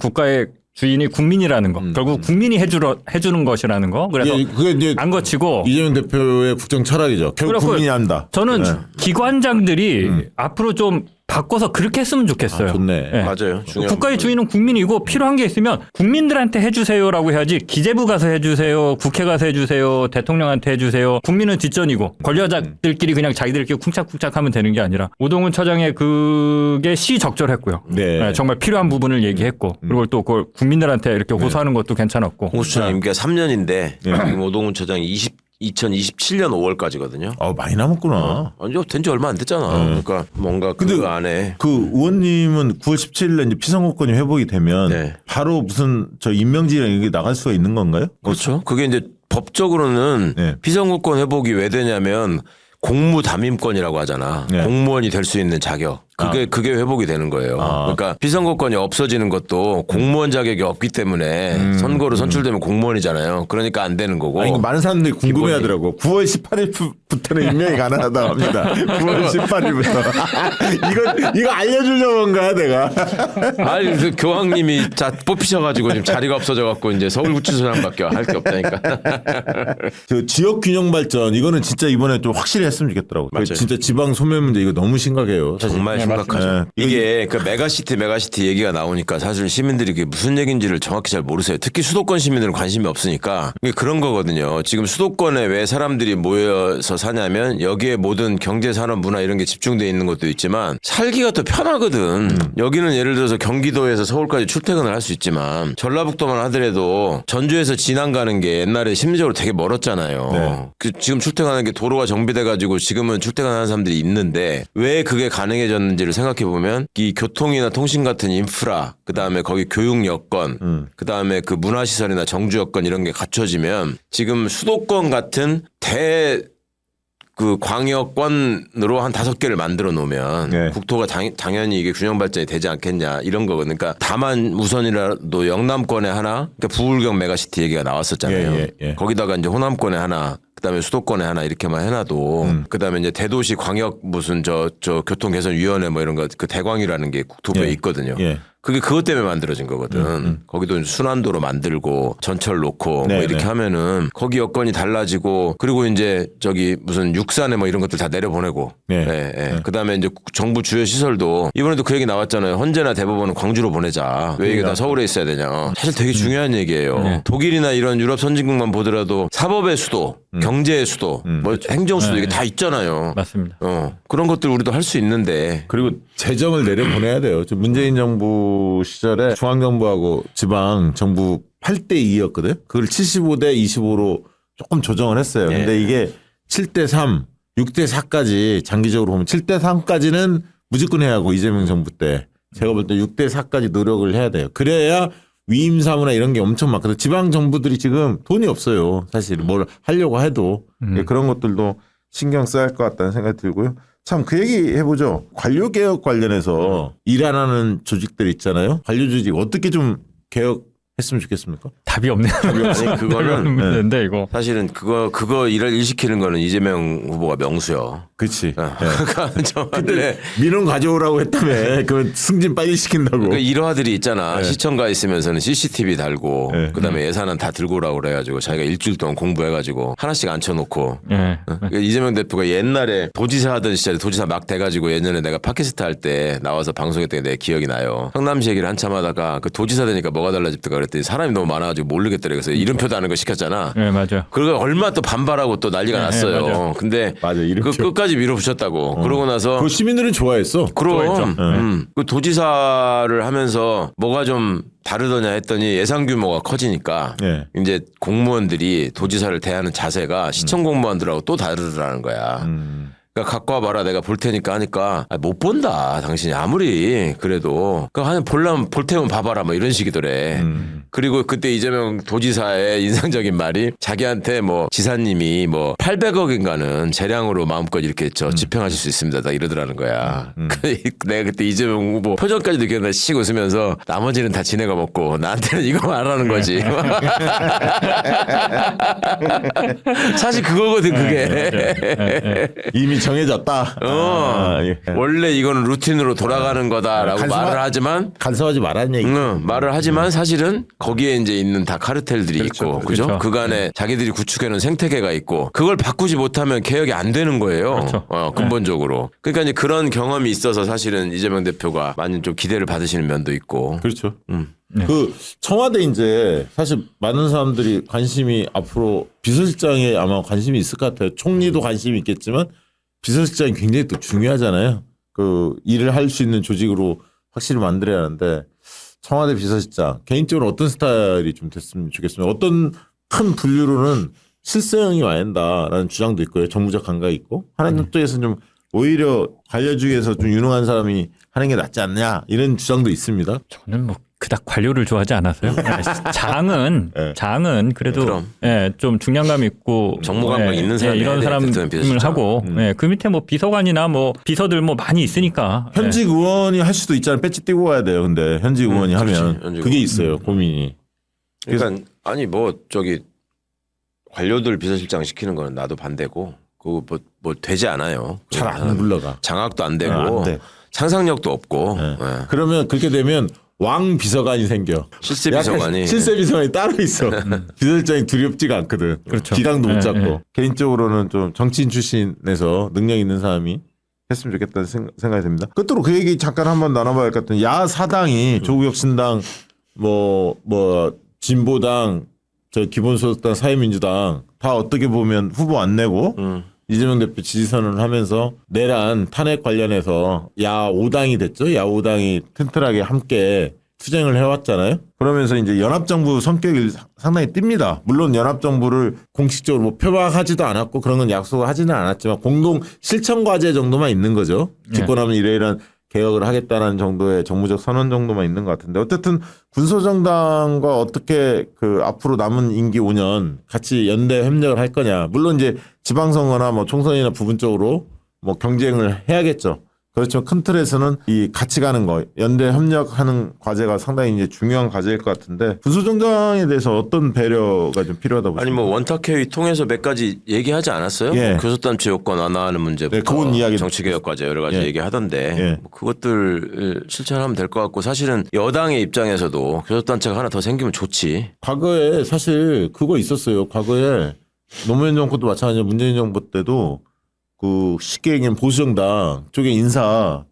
국가의 주인이 국민이라는 거. 결국 국민이 해주는 것이라는 거. 그래서 예, 그게 이제 안 거치고 이재명 대표의 국정 철학이죠. 결국 그래갖고 국민이 한다. 저는 네. 기관장들이 앞으로 좀 바꿔서 그렇게 했으면 좋겠어요. 아, 좋네. 예. 맞아요. 중요한 국가의 부분. 주인은 국민이고 필요한 게 있으면 국민들한테 해주세요라고 해야지 기재부 가서 해주세요, 국회 가서 해주세요, 대통령한테 해주세요. 국민은 뒷전이고 권력자들끼리 그냥 자기들끼리 쿵짝쿵짝하면 되는 게 아니라 오동훈 처장의 그게 시적절했고요. 네. 예, 정말 필요한 부분을 얘기했고 그리고 또 그걸 국민들한테 이렇게 호소하는 것도 괜찮았고. 공수처장 임기가 3년인데 지금 오동훈 처장이 2027년 5월까지거든요. 많이 남았구나. 아니요, 된 지 얼마 안 됐잖아. 그러니까 뭔가 근데 그 안에 그 의원님은 9월 17일에 이제 피선거권이 회복이 되면 네. 바로 무슨 저 임명직이랑 이게 나갈 수가 있는 건가요? 그렇죠. 그게 이제 법적으로는 네. 피선거권 회복이 왜 되냐면 공무 담임권이라고 하잖아. 네. 공무원이 될 수 있는 자격. 그게 회복이 되는 거예요. 그러니까 피선거권이 없어지는 것도 공무원 자격이 없기 때문에 선거로 선출되면 공무원이잖아요. 그러니까 안 되는 거고. 아니, 많은 사람들이 궁금해하더라고. 9월 18일부터는 임명이 가능하다고 합니다. 9월 18일부터. 이거 알려주려고 한 거야, 내가. 아니 그 교황님이 뽑히셔가지고 지금 자리가 없어져갖고 이제 서울구치소장밖에 할 게 없다니까. 저 지역 균형 발전 이거는 진짜 이번에 좀 확실히 했으면 좋겠더라고. 맞아요. 진짜 지방 소멸 문제 이거 너무 심각해요. 사실. 정말 심각하죠. 맞습니다. 이게 그 메가시티 얘기가 나오니까 사실 시민들이 그게 무슨 얘기인지를 정확히 잘 모르세요. 특히 수도권 시민들은 관심이 없으니까 이게 그런 거거든요. 지금 수도권에 왜 사람들이 모여서 사냐면 여기에 모든 경제, 산업, 문화 이런 게 집중돼 있는 것도 있지만 살기가 더 편하거든. 여기는 예를 들어서 경기도에서 서울까지 출퇴근을 할 수 있지만 전라북도만 하더라도 전주에서 진안 가는 게 옛날에 심리적으로 되게 멀었잖아요. 네. 지금 출퇴근하는 게 도로가 정비돼 가지고 지금은 출퇴근하는 사람들이 있는데 왜 그게 가능해졌는지를 생각해 보면 이 교통이나 통신 같은 인프라, 그 다음에 거기 교육 여건, 그 다음에 그 문화시설이나 정주 여건 이런 게 갖춰지면 지금 수도권 같은 그 광역권으로 한 5개를 만들어 놓으면 네. 국토가 당연히 이게 균형 발전이 되지 않겠냐 이런 거거든요. 그러니까 다만 우선이라도 영남권에 하나, 그러니까 부울경 메가시티 얘기가 나왔었잖아요. 예. 거기다가 이제 호남권에 하나, 그다음에 수도권에 하나 이렇게만 해놔도 그다음에 이제 대도시 광역 무슨 저 교통개선위원회 뭐 이런 거 그 대광이라는 게 국토부에 예. 있거든요. 예. 그게 그것 때문에 만들어진 거거든. 거기도 순환도로 만들고 전철 놓고 네, 뭐 이렇게 네. 하면은 거기 여건이 달라지고 그리고 이제 저기 무슨 육산에 뭐 이런 것들 다 내려보내고. 네. 그다음에 이제 정부 주요 시설도 이번에도 그 얘기 나왔잖아요. 헌재나 대법원은 광주로 보내자. 왜 이게 다 서울에 있어야 되냐. 사실 되게 중요한 얘기예요. 독일이나 이런 유럽 선진국만 보더라도 사법의 수도, 경제의 수도, 뭐 행정 수도 이게 다 있잖아요. 맞습니다. 그런 것들 우리도 할 수 있는데. 그리고 재정을 내려보내야 돼요. 저 문재인 정부 시절에 중앙정부하고 지방정부 8대2였거든. 그걸 75대 25로 조금 조정을 했어요. 예. 근데 이게 7대3, 6대4까지 장기적으로 보면 7대3까지는 무조건 해야 하고 이재명 정부 때 제가 볼 때 6대4까지 노력을 해야 돼요. 그래야 위임 사무나 이런 게 엄청 많거든. 지방 정부들이 지금 돈이 없어요. 사실 뭘 하려고 해도 그런 것들도 신경 써야 할 것 같다는 생각이 들고요. 참 그 얘기 해보죠. 관료 개혁 관련해서 일 안 하는 조직들 있잖아요. 관료 조직 어떻게 좀 개혁했으면 좋겠습니까? 답이 없네요. 아니 그거는 문제인데 이거. 사실은 그거 일 시키는 거는 이재명 후보가 명수요. 그렇지. 그러니까 저 원래 민원 가져오라고 했다며. 그건 승진 빨리 시킨다고. 그 일화들이 있잖아. 시청가 있으면서는 CCTV 달고 그다음에 예산은 다 들고 오라고 그래가지고 자기가 일주일 동안 공부해가지고 하나씩 앉혀놓고 예. 그러니까 이재명 대표가 옛날에 도지사 하던 시절에 도지사 막 돼가지고 예전에 내가 팟캐스트 할 때 나와서 방송했던 게 내 기억이 나요. 성남시 얘기를 한참 하다가 그 도지사 되니까 뭐가 달라집니까 그랬더니 사람이 너무 많아가지고 모르겠더래. 그래서 이름표도 하는 거 시켰잖아. 예, 맞아요. 그리고 얼마 또 반발하고 또 난리가 났어요. 맞아. 근데 맞아, 이름표. 그 끝까지 밀어붙였다고. 그러고 나서 그 시민들은 좋아했어. 그럼 그 도지사를 하면서 뭐가 좀 다르더냐 했더니 예산 규모가 커지니까 예. 이제 공무원들이 도지사를 대하는 자세가 시청 공무원들하고 또 다르더라는 거야. 그러니까 갖고 와봐라 내가 볼 테니까 하니까 못 본다 당신이 아무리 그래도 그러니까 보려면 볼 테면 봐봐라 뭐 이런 식이더래. 그리고 그때 이재명 도지사의 인상적인 말이 자기한테 뭐 지사님이 뭐 800억인가는 재량으로 마음껏 이렇게 집행하실 수 있습니다 딱 이러더라는 거야. 내가 그때 이재명 후보 표정까지도 기억나 씩 웃으면서 나머지는 다 지네가 먹고 나한테는 이거 말하는 거지. 사실 그거거든 그게. 이미 정해졌다. 예. 원래 이거는 루틴으로 돌아가는 거다라고 말을 하지만 간섭하지 말라는 얘기. 말을 하지만 사실은 거기에 이제 있는 다 카르텔들이 그렇죠. 있고 그죠? 그렇죠. 그간에 자기들이 구축해놓은 생태계가 있고 그걸 바꾸지 못하면 개혁이 안 되는 거예요. 그렇죠. 근본적으로. 그러니까 이제 그런 경험이 있어서 사실은 이재명 대표가 많이 좀 기대를 받으시는 면도 있고. 그렇죠. 그 청와대 이제 사실 많은 사람들이 관심이 앞으로 비서실장에 아마 관심이 있을 것 같아요. 총리도 관심이 있겠지만 비서실장이 굉장히 또 중요하잖아요. 그 일을 할 수 있는 조직으로 확실히 만들어야 하는데 청와대 비서실장 개인적으로 어떤 스타일이 좀 됐으면 좋겠습니다. 어떤 큰 분류로는 실세형이 와야 한다라는 주장도 있고요. 정무적 감각이 있고 하나님 쪽에서는 좀 오히려 관료 중에서 좀 유능한 사람이 하는 게 낫지 않냐 이런 주장도 있습니다. 저는 뭐 그닥 관료를 좋아하지 않아서요. 장은 그래도 그럼. 좀 중량감 있고 정무 감각 있는 사람이 이런 해야 돼, 사람을 대통령 비서실장. 하고 그 밑에 뭐 비서관이나 뭐 비서들 뭐 많이 있으니까 현직 의원이 할 수도 있잖아요. 배지 띄고 가야 돼요. 근데 현직 의원이 하면 현직 그게 의원. 있어요. 고민이. 그러니까 아니 뭐 저기 관료들 비서실장 시키는 거는 나도 반대고 그거 뭐 되지 않아요. 잘 안 굴러가. 장악도 안 되고 안 돼. 상상력도 없고 네. 예. 그러면 그렇게 되면 왕 비서관이 생겨. 실세 약간 비서관이 실세 비서관이 따로 있어. 비서실장이 두렵지가 않거든. 그렇죠. 기강도 못 네, 잡고. 네. 개인적으로는 좀 정치인 출신에서 능력 있는 사람이 했으면 좋겠다는 생각이 듭니다. 끝으로 그 얘기 잠깐 한번 나눠봐야 할 것 같은 야 사당이 조국혁 신당 뭐 진보당 저 기본소득당 사회민주당 다 어떻게 보면 후보 안 내고 이재명 대표 지지선언을 하면서 내란 탄핵 관련해서 야 5당이 됐죠. 야 5당이 튼튼하게 함께 투쟁을 해왔잖아요. 그러면서 이제 연합정부 성격이 상당히 띱니다. 물론 연합정부를 공식적으로 뭐 표방하지도 않았고 그런 건 약속을 하지는 않았지만 공동 실천 과제 정도만 있는 거죠. 집권하면 이러이러한 개혁을 하겠다는 정도의 정무적 선언 정도만 있는 것 같은데 어쨌든 군소정당과 어떻게 그 앞으로 남은 임기 5년 같이 연대 협력을 할 거냐. 물론 이제 지방선거나 뭐 총선이나 부분적으로 뭐 경쟁을 해야겠죠. 그렇지만 큰 틀에서는 이 같이 가는 거 연대 협력하는 과제가 상당히 이제 중요한 과제일 것 같은데 군소정당에 대해서 어떤 배려가 좀 필요하다 보십니까? 아니 뭐 원탁회의 통해서 몇 가지 얘기하지 않았어요? 예. 뭐 교섭단체 요건 완화하는 문제부터 네, 그건 이야기 정치개혁 과제 여러 가지 예. 얘기하던데 예. 뭐 그것들 실천하면 될 것 같고 사실은 여당의 입장에서도 교섭단체가 하나 더 생기면 좋지. 과거에 사실 그거 있었어요. 과거에 노무현 정부도 마찬가지로 문재인 정부 때도 그 쉽게 얘기하면 보수정당 쪽의 인사를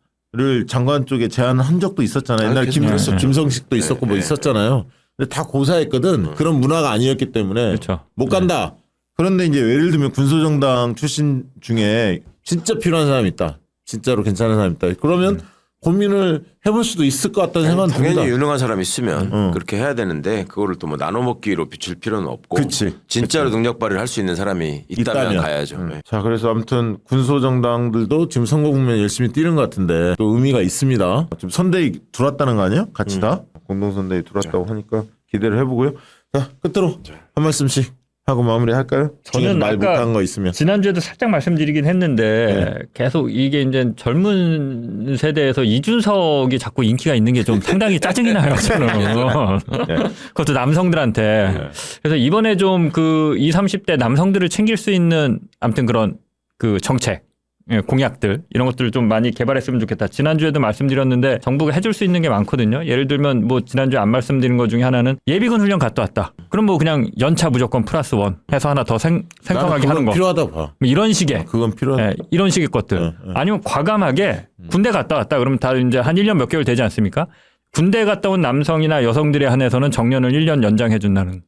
장관 쪽에 제안한 적도 있었잖아요. 옛날에 김성식도 있었고 뭐 있었잖아요. 근데 다 고사했거든. 그런 문화가 아니었기 때문에 그렇죠. 못 간다. 그런데 이제 예를 들면 군소정당 출신 중에 진짜 필요한 사람이 있다. 진짜로 괜찮은 사람이 있다. 그러면 고민을 해볼 수도 있을 것 같다는 생각은 당연히 듭니다. 유능한 사람 있으면 그렇게 해야 되는데 그거를 또 뭐 나눠 먹기로 비출 필요는 없고 그치. 진짜로 능력 발휘를 할 수 있는 사람이 있다면 가야죠. 네. 자, 그래서 아무튼 군소정당들도 지금 선거 국면 열심히 뛰는 것 같은데 또 의미가 있습니다. 지금 선대위 들어왔다는 거 아니에요? 같이 다 공동선대위 들어왔다고 하니까 기대를 해보고요. 자, 끝으로 한 말씀씩 하고 마무리할까요? 저는 말 아까 못한 거 있으면. 지난주에도 살짝 말씀드리긴 했는데 계속 이게 이제 젊은 세대에서 이준석이 자꾸 인기가 있는 게 좀 상당히 짜증이 나요. 저는. 그것도 남성들한테. 그래서 이번에 좀 그 20, 30대 남성들을 챙길 수 있는 아무튼 그런 그 정책. 공약들 이런 것들을 좀 많이 개발했으면 좋겠다. 지난주에도 말씀드렸는데 정부가 해줄 수 있는 게 많거든요. 예를 들면 뭐 지난주에 안 말씀드린 것 중에 하나는 예비군 훈련 갔다 왔다. 그럼 뭐 그냥 연차 무조건 +1 해서 하나 더 생성하게 하는 거. 필요하다 봐. 뭐 이런 식의 그건 필요하다. 이런 식의 것들. 아니면 과감하게 군대 갔다 왔다. 그러면 다 이제 한 1년 몇 개월 되지 않습니까? 군대 갔다 온 남성이나 여성들에 한해서는 정년을 1년 연장해 준다는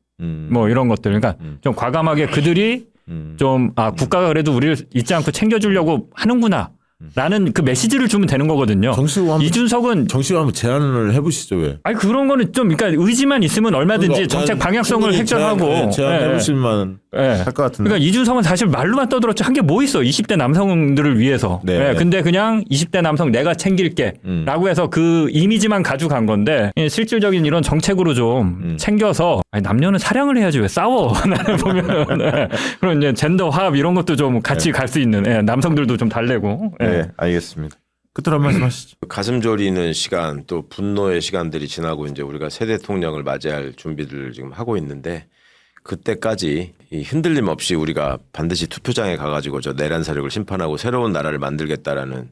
뭐 이런 것들. 그러니까 좀 과감하게 그들이 좀 국가가 그래도 우리를 잊지 않고 챙겨주려고 하는구나 라는 그 메시지를 주면 되는 거거든요. 이준석은 정식으로 한번 제안을 해보시죠. 왜? 아니 그런 거는 좀 그러니까 의지만 있으면 얼마든지 정책 방향성을 획정하고 제안해보실 만한 할 것 같은데. 그러니까 이준석은 사실 말로만 떠들었지 한 게 뭐 있어. 20대 남성들을 위해서. 네. 근데 그냥 20대 남성 내가 챙길게 라고 해서 그 이미지만 가져간 건데 실질적인 이런 정책으로 좀 챙겨서 아니, 남녀는 사랑을 해야지 왜 싸워. 나는 보면 그런 이제 젠더 화합 이런 것도 좀 같이 갈 수 있는 남성들도 좀 달래고. 네, 알겠습니다. 끝으로 한 말씀 하시죠. 가슴 졸이는 시간 또 분노의 시간들이 지나고 이제 우리가 새 대통령을 맞이할 준비를 지금 하고 있는데 그때까지 이 흔들림 없이 우리가 반드시 투표장에 가가지고 저 내란 세력을 심판하고 새로운 나라를 만들겠다라는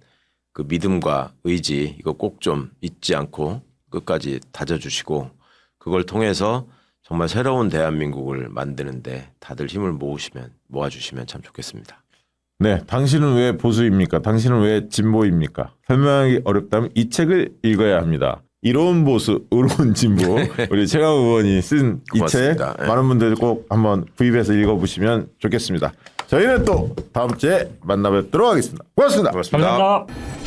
그 믿음과 의지 이거 꼭 좀 잊지 않고 끝까지 다져주시고 그걸 통해서 정말 새로운 대한민국을 만드는데 다들 힘을 모아주시면 참 좋겠습니다. 네, 당신은 왜 보수입니까? 당신은 왜 진보입니까? 설명하기 어렵다면 이 책을 읽어야 합니다. 이로운 보수, 의로운 진보. 우리 최강 의원이 쓴 이 책 많은 분들 꼭 한번 구입해서 읽어보시면 좋겠습니다. 저희는 또 다음 주에 만나뵙도록 하겠습니다. 고맙습니다. 감사합니다.